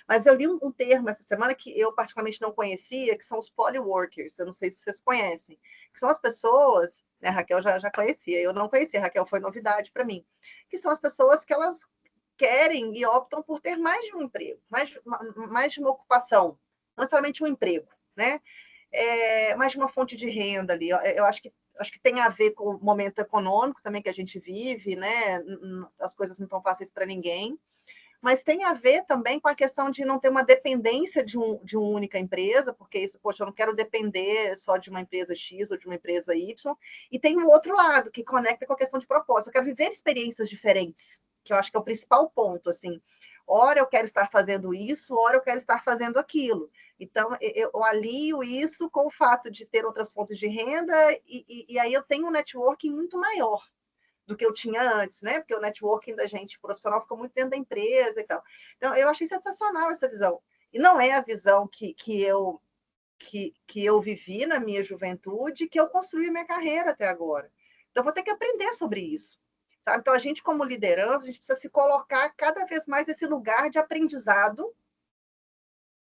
Speaker 2: Mas eu li um termo essa semana que eu particularmente não conhecia, que são os polyworkers. Eu não sei se vocês conhecem, que são as pessoas, né, Raquel já conhecia, eu não conhecia, Raquel foi novidade para mim, que são as pessoas que elas querem e optam por ter mais de um emprego, mais de uma ocupação, não necessariamente um emprego, né? Mais de uma fonte de renda ali. Eu acho que tem a ver com o momento econômico também que a gente vive, né? As coisas não estão fáceis para ninguém, mas tem a ver também com a questão de não ter uma dependência de uma única empresa, porque isso, poxa, eu não quero depender só de uma empresa X ou de uma empresa Y, e tem o outro lado, que conecta com a questão de propósito. Eu quero viver experiências diferentes, que eu acho que é o principal ponto, assim. Ora eu quero estar fazendo isso, ora eu quero estar fazendo aquilo. Então, eu alio isso com o fato de ter outras fontes de renda, e aí eu tenho um networking muito maior do que eu tinha antes, né? Porque o networking da gente profissional ficou muito dentro da empresa e tal. Então, eu achei sensacional essa visão. E não é a visão que eu vivi na minha juventude, que eu construí minha carreira até agora. Então, eu vou ter que aprender sobre isso. Sabe? Então, a gente, como liderança, a gente precisa se colocar cada vez mais nesse lugar de aprendizado,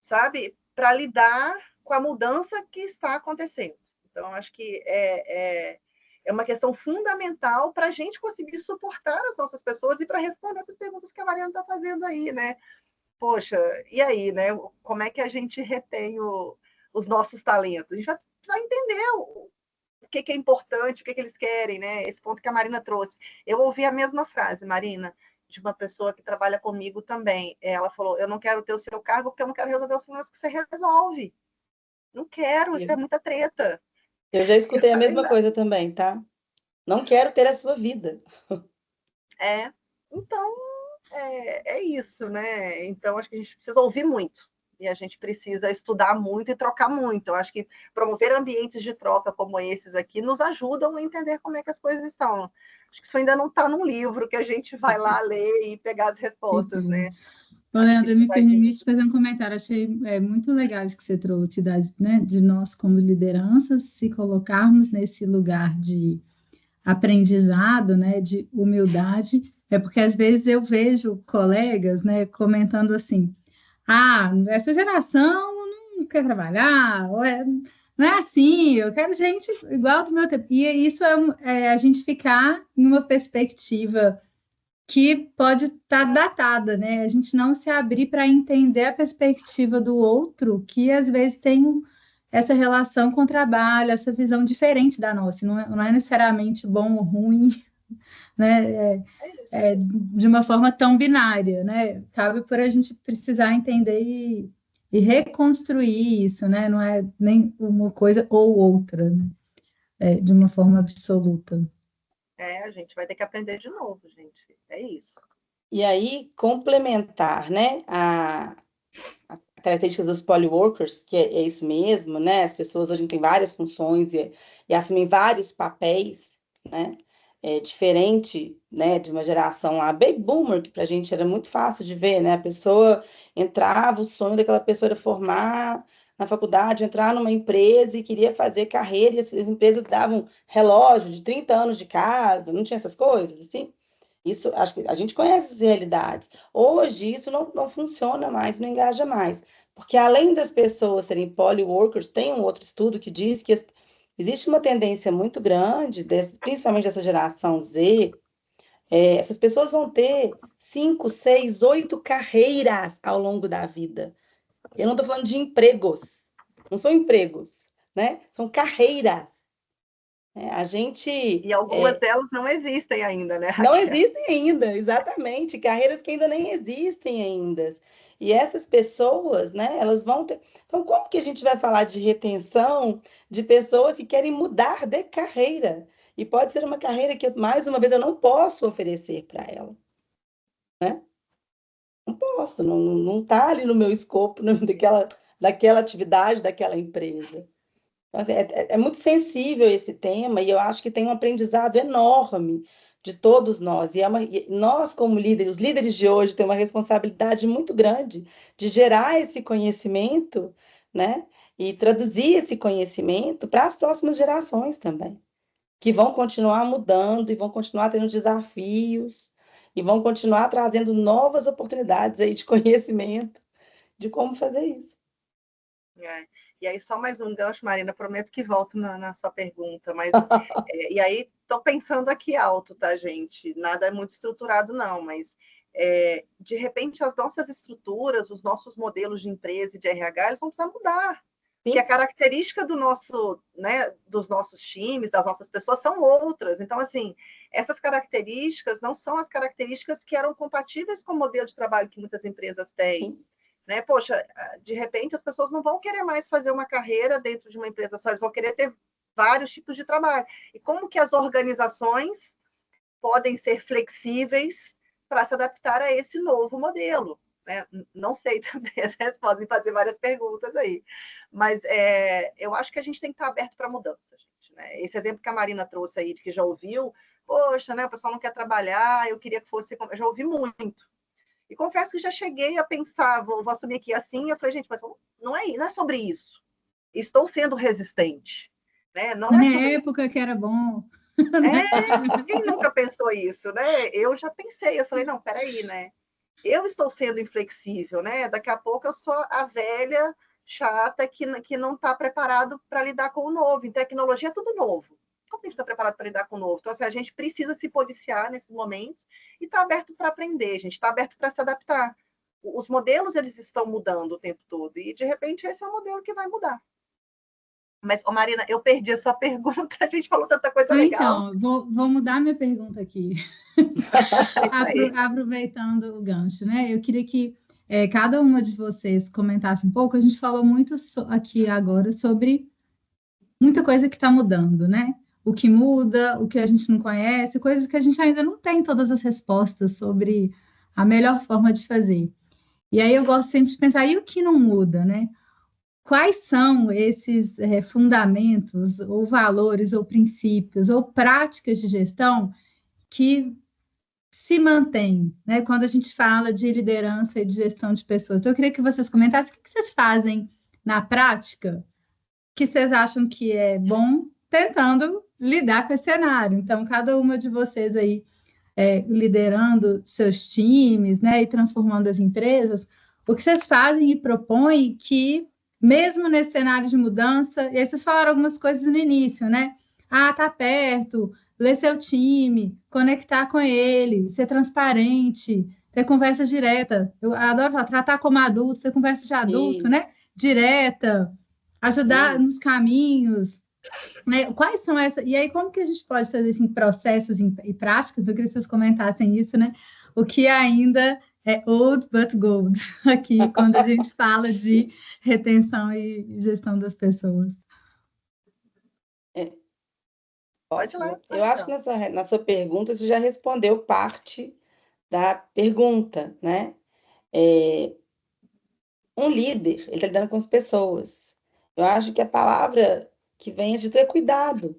Speaker 2: sabe? Para lidar com a mudança que está acontecendo. Então, acho que é uma questão fundamental para a gente conseguir suportar as nossas pessoas e para responder essas perguntas que a Mariana está fazendo aí, né? Poxa, e aí, né? Como é que a gente retém os nossos talentos? A gente vai precisar entender o que é importante, o que eles querem, né? Esse ponto que a Marina trouxe. Eu ouvi a mesma frase, Marina, de uma pessoa que trabalha comigo também. Ela falou: eu não quero ter o seu cargo porque eu não quero resolver os problemas que você resolve. Não quero, isso é muita treta.
Speaker 3: Eu já escutei a mesma coisa também, tá? Não quero ter a sua vida.
Speaker 2: Então, é isso, né? Então, acho que a gente precisa ouvir muito. E a gente precisa estudar muito e trocar muito. Eu acho que promover ambientes de troca como esses aqui nos ajudam a entender como é que as coisas estão. Acho que isso ainda não está num livro que a gente vai lá ler e pegar as respostas, né?
Speaker 1: Bom, Leandro, me permite fazer um comentário. Achei muito legal isso que você trouxe, né, de nós, como lideranças, se colocarmos nesse lugar de aprendizado, né, de humildade. É porque às vezes eu vejo colegas, né, comentando assim: ah, essa geração não quer trabalhar, não é assim, eu quero gente igual do meu tempo. E isso é a gente ficar em uma perspectiva que pode estar datada, né? A gente não se abrir para entender a perspectiva do outro, que às vezes tem essa relação com o trabalho, essa visão diferente da nossa, não é necessariamente bom ou ruim, né? De uma forma tão binária, né? Cabe por a gente precisar entender e reconstruir isso, né? Não é nem uma coisa ou outra, né? De uma forma absoluta.
Speaker 2: A gente vai ter que aprender de novo, gente. É isso.
Speaker 3: E aí, complementar, né, a características dos polyworkers, que é isso mesmo, né? As pessoas hoje têm várias funções e assumem vários papéis, né? Diferente, né, de uma geração lá, baby boomer, que para a gente era muito fácil de ver, né? A pessoa entrava, o sonho daquela pessoa era formar na faculdade, entrar numa empresa e queria fazer carreira, e as empresas davam relógio de 30 anos de casa, não tinha essas coisas, assim? Isso, acho que a gente conhece essas realidades. Hoje, isso não funciona mais, não engaja mais. Porque além das pessoas serem polyworkers, tem um outro estudo que diz que existe uma tendência muito grande, principalmente dessa geração Z, essas pessoas vão ter 5, 6, 8 carreiras ao longo da vida. Eu não estou falando de empregos, não são empregos, né? São carreiras. A gente...
Speaker 2: E algumas delas não existem ainda, né, Raquel?
Speaker 3: Não existem ainda, exatamente. Carreiras que ainda nem existem ainda. E essas pessoas, né, elas vão ter... Então, como que a gente vai falar de retenção de pessoas que querem mudar de carreira? E pode ser uma carreira que, mais uma vez, eu não posso oferecer para ela. Né? Não posso, não está ali no meu escopo daquela atividade, daquela empresa. Então, assim, é muito sensível esse tema e eu acho que tem um aprendizado enorme de todos nós. E nós, como líderes, os líderes de hoje, têm uma responsabilidade muito grande de gerar esse conhecimento, né? e traduzir esse conhecimento para as próximas gerações também, que vão continuar mudando e vão continuar tendo desafios e vão continuar trazendo novas oportunidades aí de conhecimento de como fazer isso.
Speaker 2: É. E aí, só mais um gancho, Marina, prometo que volto na sua pergunta, mas e aí estou pensando aqui alto, tá, gente? Nada é muito estruturado, não, mas de repente as nossas estruturas, os nossos modelos de empresa e de RH, eles vão precisar mudar.
Speaker 3: Sim.
Speaker 2: Porque a característica do nosso, né, dos nossos times, das nossas pessoas, são outras. Então, assim, essas características não são as características que eram compatíveis com o modelo de trabalho que muitas empresas têm.
Speaker 3: Sim.
Speaker 2: Né? Poxa, de repente as pessoas não vão querer mais fazer uma carreira dentro de uma empresa só, eles vão querer ter vários tipos de trabalho. E como que as organizações podem ser flexíveis para se adaptar a esse novo modelo? Né? Não sei também, vocês podem fazer várias perguntas aí, mas eu acho que a gente tem que estar aberto para mudança, gente. Né? Esse exemplo que a Marina trouxe aí, que já ouviu, poxa, né, o pessoal não quer trabalhar, eu queria que fosse... Eu já ouvi muito. E confesso que já cheguei a pensar, vou assumir aqui assim, eu falei, gente, mas não é sobre isso. Estou sendo resistente. Né? Não
Speaker 1: Na
Speaker 2: é
Speaker 1: minha
Speaker 2: sobre
Speaker 1: época que era bom.
Speaker 2: Quem nunca pensou isso, né? Eu já pensei, eu falei, não, peraí, né? Eu estou sendo inflexível, né? Daqui a pouco eu sou a velha chata que não está preparado para lidar com o novo. Em tecnologia é tudo novo. Como a gente está preparado para lidar com o novo? Então, assim, a gente precisa se policiar nesses momentos e estar aberto para aprender, a gente está aberto para se adaptar. Os modelos, eles estão mudando o tempo todo e, de repente, esse é o modelo que vai mudar. Mas, Marina, eu perdi a sua pergunta, a gente falou tanta coisa legal.
Speaker 1: Então, vou mudar minha pergunta aqui. Aproveitando o gancho, né? Eu queria que cada uma de vocês comentasse um pouco. A gente falou muito aqui agora sobre muita coisa que está mudando, né? O que muda, o que a gente não conhece, coisas que a gente ainda não tem todas as respostas sobre a melhor forma de fazer. E aí eu gosto sempre de pensar, e o que não muda, né? Quais são esses fundamentos, ou valores, ou princípios, ou práticas de gestão que se mantêm, né? Quando a gente fala de liderança e de gestão de pessoas. Então, eu queria que vocês comentassem o que vocês fazem na prática que vocês acham que é bom, tentando lidar com esse cenário. Então, cada uma de vocês aí liderando seus times, né, e transformando as empresas, o que vocês fazem e propõem que, mesmo nesse cenário de mudança, e aí vocês falaram algumas coisas no início, né? Ah, tá perto, ler seu time, conectar com ele, ser transparente, ter conversa direta. Eu adoro falar, tratar como adulto, ter conversa de adulto, né? Direta, ajudar nos caminhos, né? Quais são essas? E aí, como que a gente pode fazer assim, processos e práticas? Eu queria que vocês comentassem isso, né? O que ainda é old but gold aqui, quando a gente fala de retenção e gestão das pessoas.
Speaker 2: Pode ir lá.
Speaker 3: Eu acho que na sua pergunta você já respondeu parte da pergunta, né? Um líder, ele está lidando com as pessoas. Eu acho que a palavra que vem é de ter cuidado.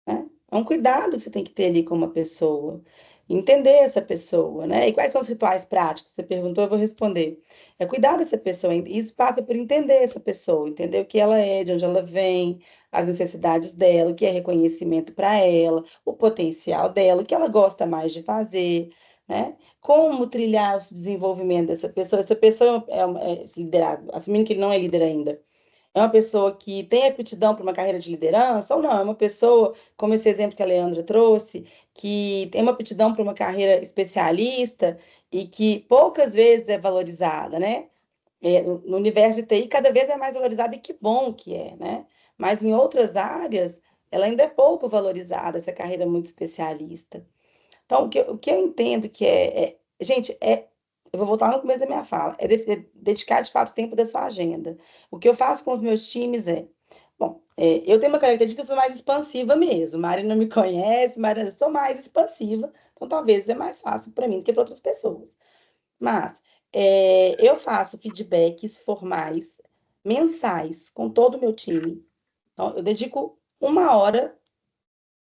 Speaker 3: Né? É um cuidado que você tem que ter ali com uma pessoa. Entender essa pessoa, né? E quais são os rituais práticos? Você perguntou, eu vou responder. É cuidar dessa pessoa. Isso passa por entender essa pessoa, entender o que ela é, de onde ela vem, as necessidades dela, o que é reconhecimento para ela, o potencial dela, o que ela gosta mais de fazer, né? Como trilhar o desenvolvimento dessa pessoa. Essa pessoa é liderado, assumindo que ele não é líder ainda. É uma pessoa que tem aptidão para uma carreira de liderança ou não? É uma pessoa, como esse exemplo que a Leandra trouxe, que tem uma aptidão para uma carreira especialista e que poucas vezes é valorizada, né? No universo de TI, cada vez é mais valorizada e que bom que é, né? Mas em outras áreas, ela ainda é pouco valorizada, essa carreira muito especialista. Então, o que eu entendo que gente, eu vou voltar no começo da minha fala, dedicar de fato tempo da sua agenda. O que eu faço com os meus times bom, eu tenho uma característica que eu sou mais expansiva mesmo. Mari não me conhece, mas eu sou mais expansiva, então talvez é mais fácil para mim do que para outras pessoas. Mas eu faço feedbacks formais, mensais, com todo o meu time. Então, eu dedico 1 hora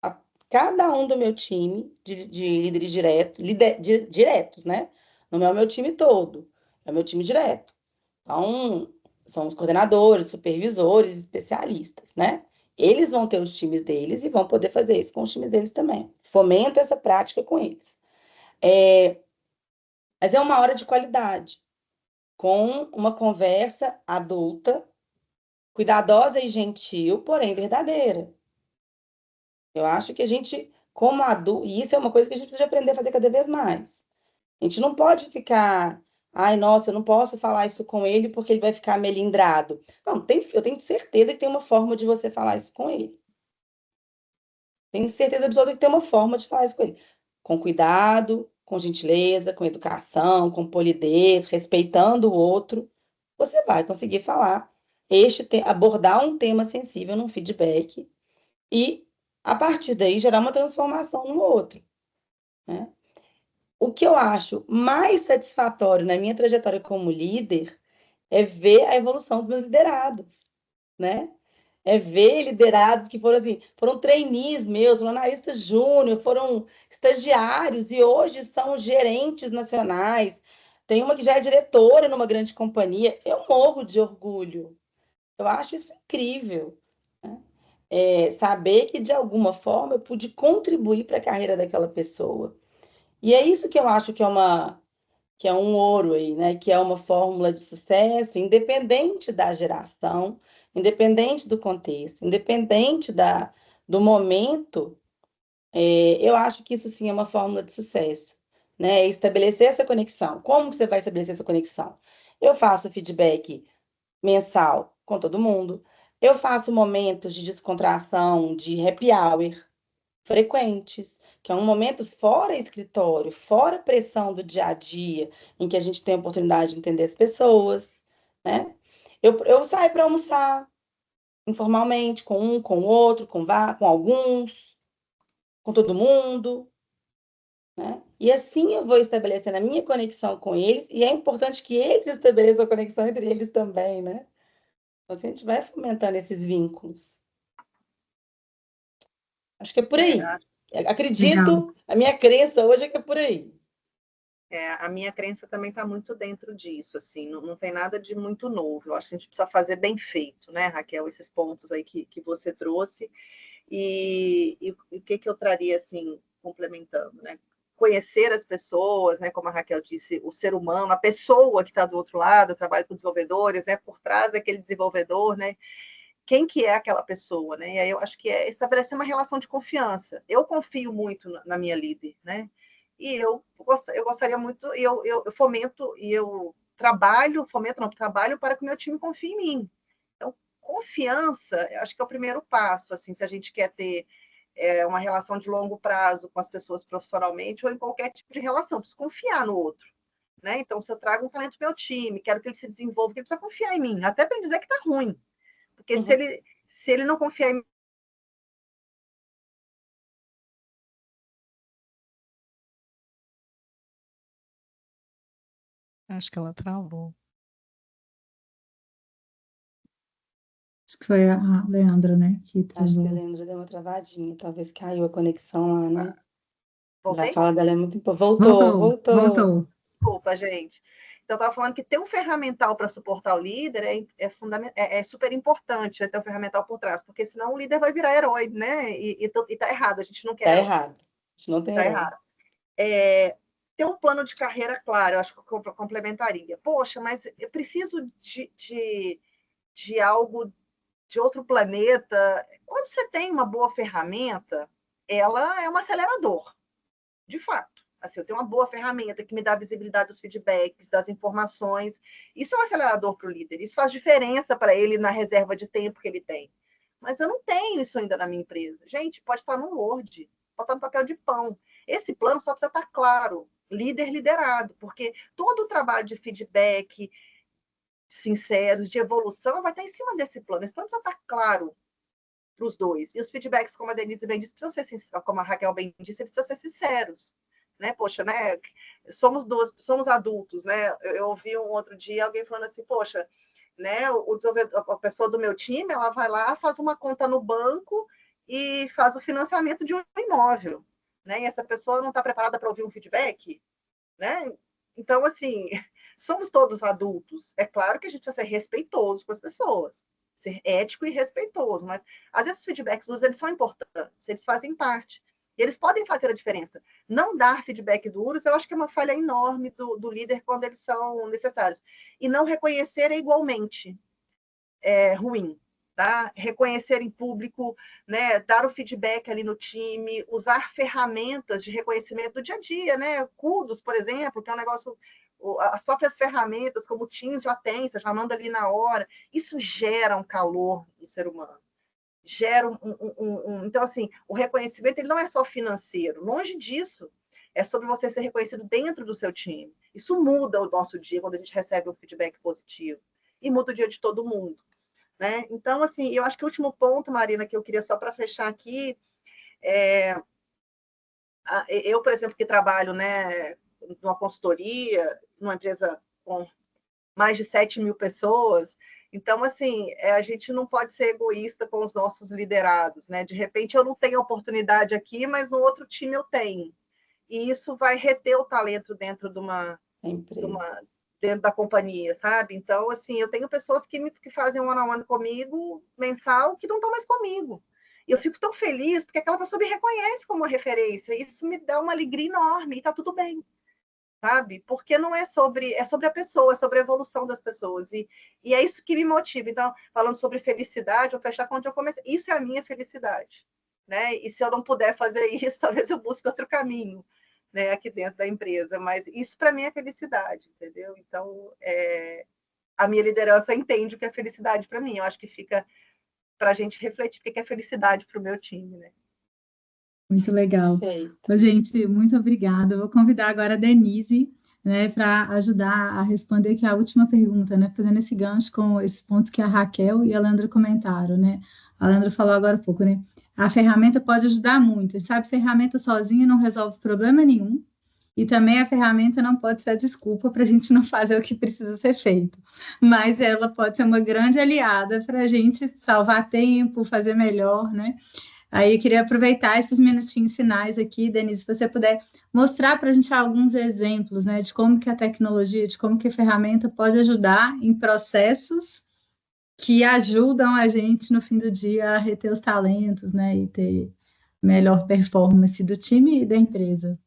Speaker 3: a cada um do meu time de líderes diretos, né? Não é o meu time todo, é o meu time direto. Então, são os coordenadores, supervisores, especialistas, né? Eles vão ter os times deles e vão poder fazer isso com os times deles também. Fomento essa prática com eles. Mas é uma hora de qualidade, com uma conversa adulta, cuidadosa e gentil, porém verdadeira. Eu acho que a gente, como adulto, e isso é uma coisa que a gente precisa aprender a fazer cada vez mais. A gente não pode ficar, ai, nossa, eu não posso falar isso com ele porque ele vai ficar melindrado. Não, eu tenho certeza que tem uma forma de você falar isso com ele. Tenho certeza absoluta que tem uma forma de falar isso com ele. Com cuidado, com gentileza, com educação, com polidez, respeitando o outro, você vai conseguir falar, abordar um tema sensível num feedback e, a partir daí, gerar uma transformação no outro, né? O que eu acho mais satisfatório na minha trajetória como líder é ver a evolução dos meus liderados, né? É ver liderados que foram assim, foram trainees meus, foram analistas júnior, foram estagiários e hoje são gerentes nacionais. Tem uma que já é diretora numa grande companhia. Eu morro de orgulho. Eu acho isso incrível, né? Saber que de alguma forma eu pude contribuir para a carreira daquela pessoa. E é isso que eu acho que é um ouro aí, né? Que é uma fórmula de sucesso, independente da geração, independente do contexto, independente do momento, eu acho que isso sim é uma fórmula de sucesso, né? Estabelecer essa conexão. Como que você vai estabelecer essa conexão? Eu faço feedback mensal com todo mundo, eu faço momentos de descontração, de happy hour, frequentes, que é um momento fora escritório, fora pressão do dia a dia, em que a gente tem a oportunidade de entender as pessoas, né? Eu saio para almoçar informalmente, com um, com o outro, com alguns, com todo mundo, né? E assim eu vou estabelecendo a minha conexão com eles, e é importante que eles estabeleçam a conexão entre eles também, né? Então, assim, a gente vai fomentando esses vínculos. Acho que é por aí.
Speaker 1: Legal.
Speaker 3: Acredito, a minha crença hoje é que é por aí.
Speaker 2: A minha crença também está muito dentro disso, assim, não tem nada de muito novo. Eu acho que a gente precisa fazer bem feito, né, Raquel, esses pontos aí que você trouxe. E o que eu traria, assim, complementando, né? Conhecer as pessoas, né, como a Raquel disse, o ser humano, a pessoa que está do outro lado, eu trabalho com desenvolvedores, né, por trás daquele desenvolvedor, né, quem que é aquela pessoa, né? E aí eu acho que é estabelecer uma relação de confiança. Eu confio muito na minha líder, né? E eu gostaria muito, eu fomento e eu trabalho para que o meu time confie em mim. Então, confiança, eu acho que é o primeiro passo, assim, se a gente quer ter uma relação de longo prazo com as pessoas profissionalmente ou em qualquer tipo de relação, preciso confiar no outro. Né? Então, se eu trago um talento para o meu time, quero que ele se desenvolva, ele precisa confiar em mim, até para ele dizer que está ruim. Porque
Speaker 3: Uhum.
Speaker 2: se ele não confiar em mim.
Speaker 4: Acho que ela travou.
Speaker 1: Acho que foi a Leandra, né, que
Speaker 3: Acho que a
Speaker 1: travou.
Speaker 3: Leandra deu uma travadinha, talvez caiu a conexão lá, né? Mas a
Speaker 2: Voltei?
Speaker 3: fala dela é muito importante. Voltou.
Speaker 2: Desculpa, gente. Então, eu estava falando que ter um ferramental para suportar o líder é super importante, né, ter um ferramental por trás, porque senão o líder vai virar herói, né? E tá errado, a gente não quer
Speaker 3: Tá
Speaker 2: herói.
Speaker 3: errado. A gente não tem
Speaker 2: Tá
Speaker 3: herói.
Speaker 2: errado. Ter um plano de carreira claro, eu acho que eu complementaria. Poxa, mas eu preciso de algo de outro planeta. Quando você tem uma boa ferramenta, ela é um acelerador, de fato. Assim, eu tenho uma boa ferramenta que me dá visibilidade dos feedbacks, das informações. Isso é um acelerador para o líder. Isso faz diferença para ele na reserva de tempo que ele tem. Mas eu não tenho isso ainda na minha empresa. Gente, pode estar no Word, pode estar no papel de pão. Esse plano só precisa estar claro, líder liderado, porque todo o trabalho de feedback, sinceros, de evolução, vai estar em cima desse plano. Esse plano precisa estar claro para os dois. E os feedbacks, como a Denise bem disse, precisam ser sinceros, como a Raquel bem disse, eles precisam ser sinceros. Né? Poxa, né? Somos adultos, né? Eu ouvi um outro dia alguém falando assim, poxa, né? A pessoa do meu time, ela vai lá, faz uma conta no banco e faz o financiamento de um imóvel, né? E essa pessoa não está preparada para ouvir um feedback, né? Então, assim, somos todos adultos. É claro que a gente precisa ser respeitoso com as pessoas, ser ético e respeitoso, mas às vezes os feedbacks duros, eles são importantes, eles fazem parte. Eles podem fazer a diferença. Não dar feedback duros, eu acho que é uma falha enorme do líder quando eles são necessários. E não reconhecer é igualmente ruim. Tá? Reconhecer em público, né? Dar o feedback ali no time, usar ferramentas de reconhecimento do dia a dia, né? Kudos, por exemplo, que é um negócio, as próprias ferramentas, como o Teams já tem, você já manda ali na hora, isso gera um calor no ser humano. Gera então, assim, o reconhecimento ele não é só financeiro, longe disso, é sobre você ser reconhecido dentro do seu time. Isso muda o nosso dia quando a gente recebe um feedback positivo e muda o dia de todo mundo. Né? Então, assim, eu acho que o último ponto, Marina, que eu queria só para fechar aqui, eu, por exemplo, que trabalho, né, numa consultoria, numa empresa com mais de 7.000 pessoas, então, assim, a gente não pode ser egoísta com os nossos liderados, né? De repente, eu não tenho oportunidade aqui, mas no outro time eu tenho. E isso vai reter o talento dentro de uma dentro da companhia, sabe? Então, assim, eu tenho pessoas que fazem um one-on-one comigo, mensal, que não estão mais comigo. E eu fico tão feliz, porque aquela pessoa me reconhece como uma referência, e isso me dá uma alegria enorme, e tá tudo bem, sabe? Porque não é sobre a pessoa, é sobre a evolução das pessoas, e é isso que me motiva. Então, falando sobre felicidade, vou fechar com onde eu comecei, isso é a minha felicidade, né? E se eu não puder fazer isso, talvez eu busque outro caminho, né, aqui dentro da empresa, mas isso para mim é felicidade, entendeu? Então, a minha liderança entende o que é felicidade para mim. Eu acho que fica para a gente refletir o que é felicidade para o meu time, né?
Speaker 1: Muito legal. Então, gente, muito obrigada. Eu vou convidar agora a Denise, né, para ajudar a responder aqui a última pergunta, né, fazendo esse gancho com esses pontos que a Raquel e a Leandra comentaram, né? A Leandra falou agora há pouco, né? A ferramenta pode ajudar muito. Sabe, ferramenta sozinha não resolve problema nenhum. E também a ferramenta não pode ser a desculpa para a gente não fazer o que precisa ser feito. Mas ela pode ser uma grande aliada para a gente salvar tempo, fazer melhor, né? Aí eu queria aproveitar esses minutinhos finais aqui, Denise, se você puder mostrar para a gente alguns exemplos, né, de como que a tecnologia, de como que a ferramenta pode ajudar em processos que ajudam a gente no fim do dia a reter os talentos, né, e ter melhor performance do time e da empresa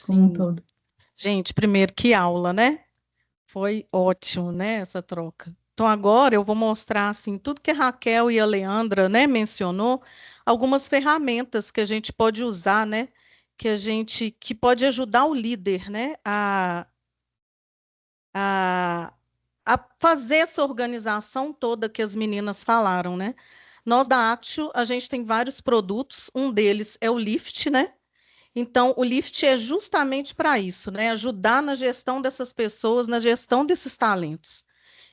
Speaker 1: como um todo.
Speaker 4: Gente, primeiro, que aula, né? Foi ótimo, né, essa troca. Então, agora eu vou mostrar, assim, tudo que a Raquel e a Leandra, né, mencionou, algumas ferramentas que a gente pode usar, né, que pode ajudar o líder, né, a, a fazer essa organização toda que as meninas falaram, né? Nós da Actio, a gente tem vários produtos, um deles é o Lift, né? Então, o Lift é justamente para isso, né? Ajudar na gestão dessas pessoas, na gestão desses talentos.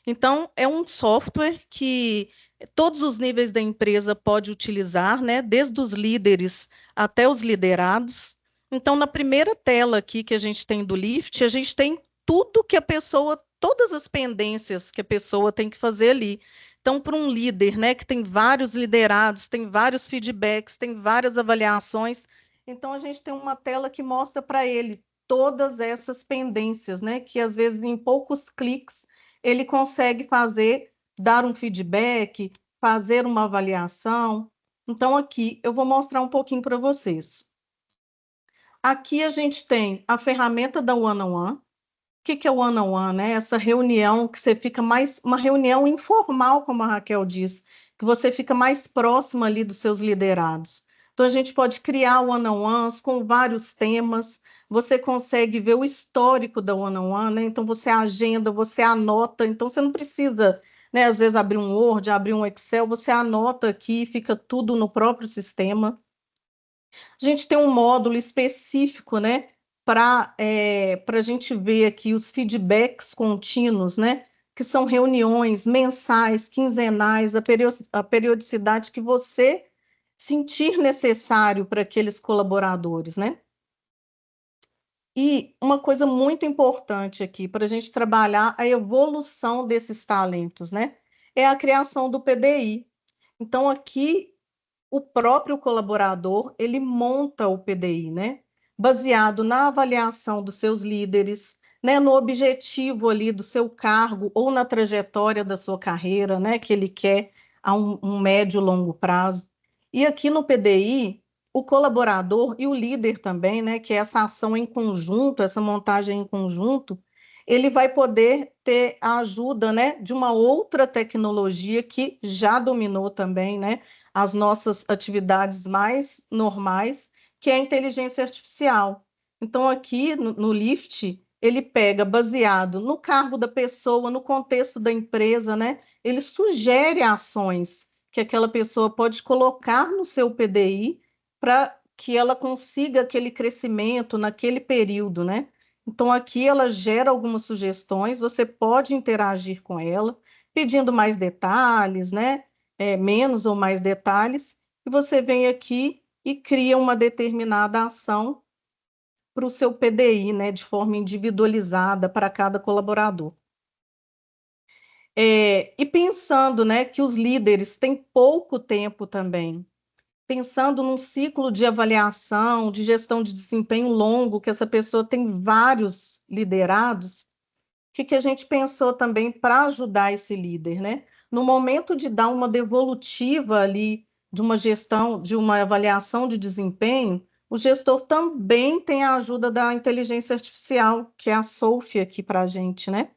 Speaker 4: Então, é um software que todos os níveis da empresa pode utilizar, né? Desde os líderes até os liderados. Então, na primeira tela aqui que a gente tem do Lift, a gente tem tudo que a pessoa, todas as pendências que a pessoa tem que fazer ali. Então, para um líder, né, que tem vários liderados, tem vários feedbacks, tem várias avaliações, então a gente tem uma tela que mostra para ele todas essas pendências, né, que às vezes em poucos cliques ele consegue fazer, dar um feedback, fazer uma avaliação. Então, aqui eu vou mostrar um pouquinho para vocês. Aqui a gente tem a ferramenta da One-on-One. O que é o One-on-One, né? Essa reunião que você fica mais, uma reunião informal, como a Raquel disse, que você fica mais próximo ali dos seus liderados. Então, a gente pode criar one-on-ones com vários temas, você consegue ver o histórico da one-on-one, né? Então, você agenda, você anota, então você não precisa, né, às vezes, abrir um Word, abrir um Excel, você anota aqui, fica tudo no próprio sistema. A gente tem um módulo específico, né, para a gente ver aqui os feedbacks contínuos, né, que são reuniões mensais, quinzenais, a periodicidade que você sentir necessário para aqueles colaboradores, né? E uma coisa muito importante aqui para a gente trabalhar a evolução desses talentos, né? É a criação do PDI. Então, aqui, o próprio colaborador, ele monta o PDI, né? Baseado na avaliação dos seus líderes, né, no objetivo ali do seu cargo ou na trajetória da sua carreira, né, que ele quer a um médio e longo prazo. E aqui no PDI, o colaborador e o líder também, né, que é essa ação em conjunto, essa montagem em conjunto, ele vai poder ter a ajuda, né, de uma outra tecnologia que já dominou também, né, as nossas atividades mais normais, que é a inteligência artificial. Então, aqui no Lift, ele pega baseado no cargo da pessoa, no contexto da empresa, né? Ele sugere ações que aquela pessoa pode colocar no seu PDI para que ela consiga aquele crescimento naquele período, né? Então, aqui ela gera algumas sugestões, você pode interagir com ela, pedindo mais detalhes, né? Menos ou mais detalhes, e você vem aqui e cria uma determinada ação para o seu PDI, né, de forma individualizada para cada colaborador. E pensando, né, que os líderes têm pouco tempo também, pensando num ciclo de avaliação, de gestão de desempenho longo, que essa pessoa tem vários liderados, o que a gente pensou também para ajudar esse líder, né? No momento de dar uma devolutiva ali de uma gestão, de uma avaliação de desempenho, o gestor também tem a ajuda da inteligência artificial, que é a Sophie aqui para a gente, né?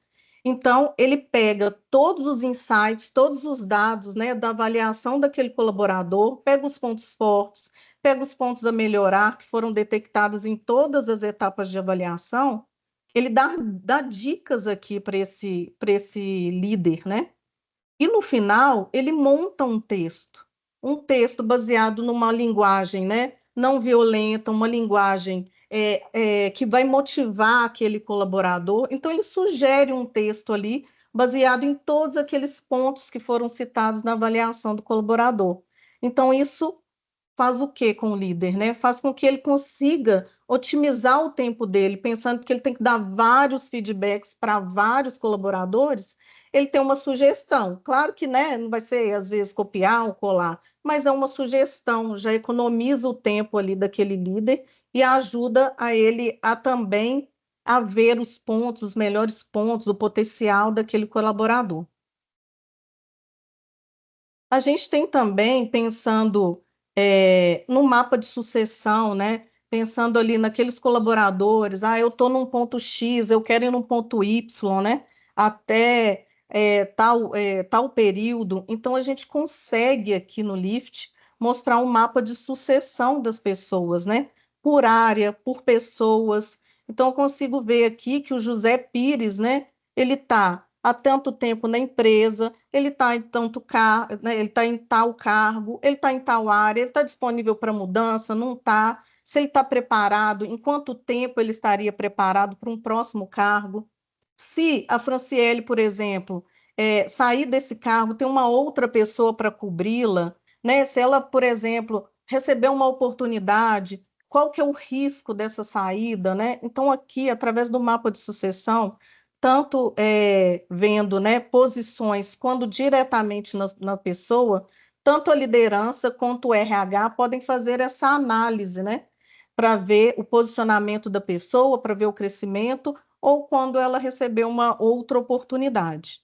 Speaker 4: Então, ele pega todos os insights, todos os dados, né, da avaliação daquele colaborador, pega os pontos fortes, pega os pontos a melhorar, que foram detectados em todas as etapas de avaliação, ele dá dicas aqui para esse líder, né? E no final, ele monta um texto baseado numa linguagem, né, não violenta, uma linguagem que vai motivar aquele colaborador. Então, ele sugere um texto ali, baseado em todos aqueles pontos que foram citados na avaliação do colaborador. Então, isso faz o que com o líder, né? Faz com que ele consiga otimizar o tempo dele, pensando que ele tem que dar vários feedbacks para vários colaboradores, ele tem uma sugestão. Claro que, né, não vai ser, às vezes, copiar ou colar, mas é uma sugestão, já economiza o tempo ali daquele líder e ajuda a ele a também a ver os pontos, os melhores pontos, o potencial daquele colaborador. A gente tem também, pensando no mapa de sucessão, né? Pensando ali naqueles colaboradores, eu estou num ponto X, eu quero ir num ponto Y, né? Até tal período. Então, a gente consegue aqui no Lift mostrar um mapa de sucessão das pessoas, né? Por área, por pessoas. Então, eu consigo ver aqui que o José Pires, né? Ele está há tanto tempo na empresa, ele está em né, ele está em tal cargo, ele está em tal área, ele está disponível para mudança, não está, se ele está preparado, em quanto tempo ele estaria preparado para um próximo cargo. Se a Franciele, por exemplo, sair desse cargo, tem uma outra pessoa para cobri-la, né? Se ela, por exemplo, receber uma oportunidade, qual que é o risco dessa saída, né? Então, aqui, através do mapa de sucessão, tanto vendo, né, posições quando diretamente na pessoa, tanto a liderança quanto o RH podem fazer essa análise, né, para ver o posicionamento da pessoa, para ver o crescimento, ou quando ela recebeu uma outra oportunidade.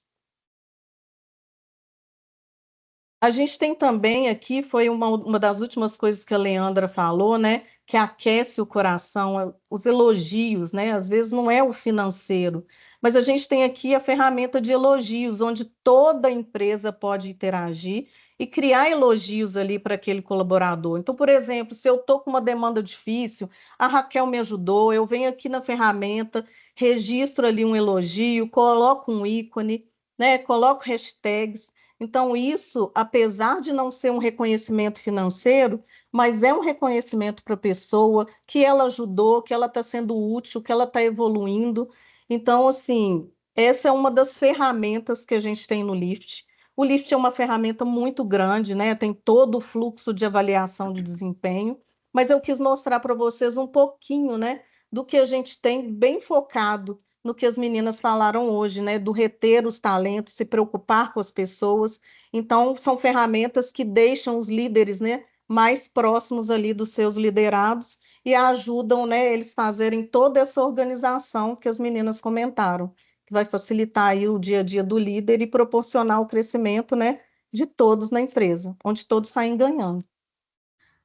Speaker 4: A gente tem também aqui, foi uma das últimas coisas que a Leandra falou, né, que aquece o coração, os elogios, né, às vezes não é o financeiro, mas a gente tem aqui a ferramenta de elogios, onde toda empresa pode interagir e criar elogios ali para aquele colaborador. Então, por exemplo, se eu estou com uma demanda difícil, a Raquel me ajudou, eu venho aqui na ferramenta, registro ali um elogio, coloco um ícone, né, coloco hashtags. Então, isso, apesar de não ser um reconhecimento financeiro, mas é um reconhecimento para a pessoa que ela ajudou, que ela está sendo útil, que ela está evoluindo. Então, assim, essa é uma das ferramentas que a gente tem no Lift. O Lift é uma ferramenta muito grande, né? Tem todo o fluxo de avaliação de desempenho, mas eu quis mostrar para vocês um pouquinho, né, do que a gente tem bem focado no que as meninas falaram hoje, né? Do reter os talentos, se preocupar com as pessoas. Então, são ferramentas que deixam os líderes, né, mais próximos ali dos seus liderados e ajudam, né, eles fazerem toda essa organização que as meninas comentaram, que vai facilitar aí o dia a dia do líder e proporcionar o crescimento, né, de todos na empresa, onde todos saem ganhando.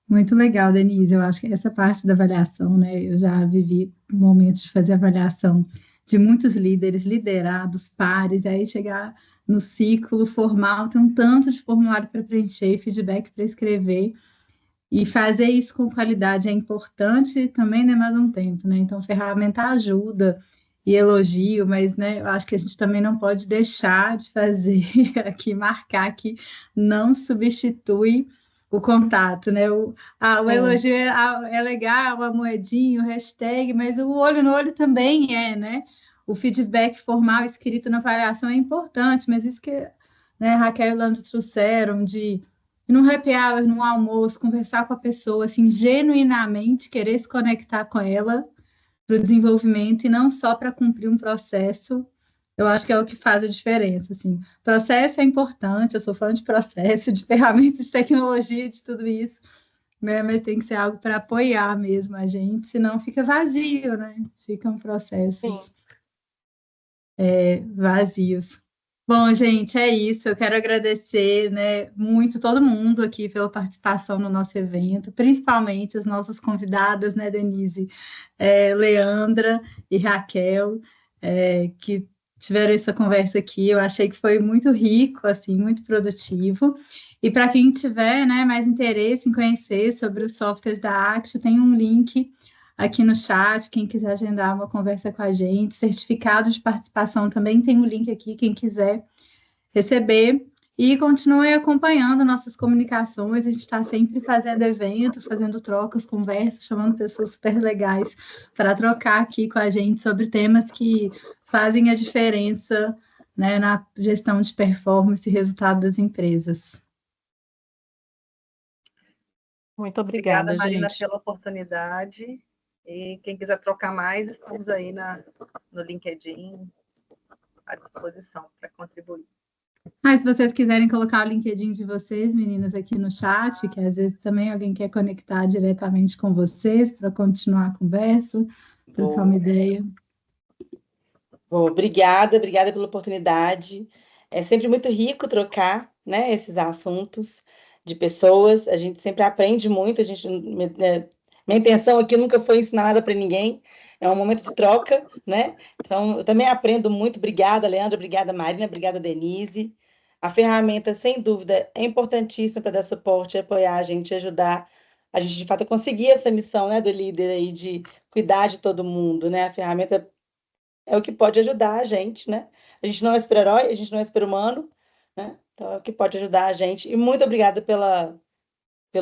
Speaker 1: Muito legal, Denise. Eu acho que essa parte da avaliação, né? Eu já vivi momentos de fazer avaliação de muitos líderes, liderados, pares, e aí chegar no ciclo formal, tem um tanto de formulário para preencher, feedback para escrever, e fazer isso com qualidade é importante também demanda um tempo, né? Então, ferramenta ajuda e elogio, mas, né, eu acho que a gente também não pode deixar de fazer aqui, marcar que não substitui o contato, né? O
Speaker 4: Sim.
Speaker 1: elogio é legal, a moedinha, o hashtag, mas o olho no olho também é, né? O feedback formal escrito na avaliação é importante, mas isso que, né, Raquel e Lando trouxeram de num happy hour, num almoço, conversar com a pessoa, assim, genuinamente querer se conectar com ela para o desenvolvimento e não só para cumprir um processo, eu acho que é o que faz a diferença, assim. Processo é importante, eu sou fã de processo, de ferramentas de tecnologia, de tudo isso, né? Mas tem que ser algo para apoiar mesmo a gente, senão fica vazio, né? Ficam processos vazios. Bom, gente, é isso. Eu quero agradecer, né, muito todo mundo aqui pela participação no nosso evento, principalmente as nossas convidadas, né, Denise, Leandra e Raquel, que tiveram essa conversa aqui. Eu achei que foi muito rico, assim, muito produtivo. E para quem tiver, né, mais interesse em conhecer sobre os softwares da Actio, tem um link aqui no chat, quem quiser agendar uma conversa com a gente, certificado de participação também tem o link aqui, quem quiser receber. E continue acompanhando nossas comunicações, a gente está sempre fazendo evento, fazendo trocas, conversas, chamando pessoas super legais para trocar aqui com a gente sobre temas que fazem a diferença, né, na gestão de performance e resultado das empresas.
Speaker 4: Muito obrigada,
Speaker 2: Marina,
Speaker 4: gente.
Speaker 2: pela oportunidade. E quem quiser trocar mais, estamos aí no LinkedIn à disposição para contribuir.
Speaker 1: Se vocês quiserem colocar o LinkedIn de vocês, meninas, aqui no chat, que às vezes também alguém quer conectar diretamente com vocês para continuar a conversa, trocar uma ideia.
Speaker 3: Bom, obrigada pela oportunidade. É sempre muito rico trocar, né, esses assuntos de pessoas. A gente sempre aprende muito. Minha intenção aqui nunca foi ensinar nada para ninguém. É um momento de troca, né? Então, eu também aprendo muito. Obrigada, Leandra. Obrigada, Marina. Obrigada, Denise. A ferramenta, sem dúvida, é importantíssima para dar suporte, apoiar a gente, ajudar a gente, de fato, a conseguir essa missão, né, do líder aí de cuidar de todo mundo, né? A ferramenta é o que pode ajudar a gente, né? A gente não é super-herói, a gente não é super-humano, né? Então é o que pode ajudar a gente. E muito obrigada pela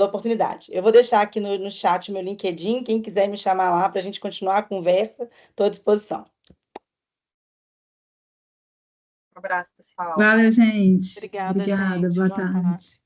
Speaker 3: oportunidade. Eu vou deixar aqui no chat o meu LinkedIn, quem quiser me chamar lá para a gente continuar a conversa, estou à disposição.
Speaker 2: Um abraço, pessoal.
Speaker 1: Valeu, gente.
Speaker 4: Obrigada,
Speaker 1: Obrigada,
Speaker 4: gente.
Speaker 1: boa
Speaker 4: Boa
Speaker 1: tarde.
Speaker 4: tarde.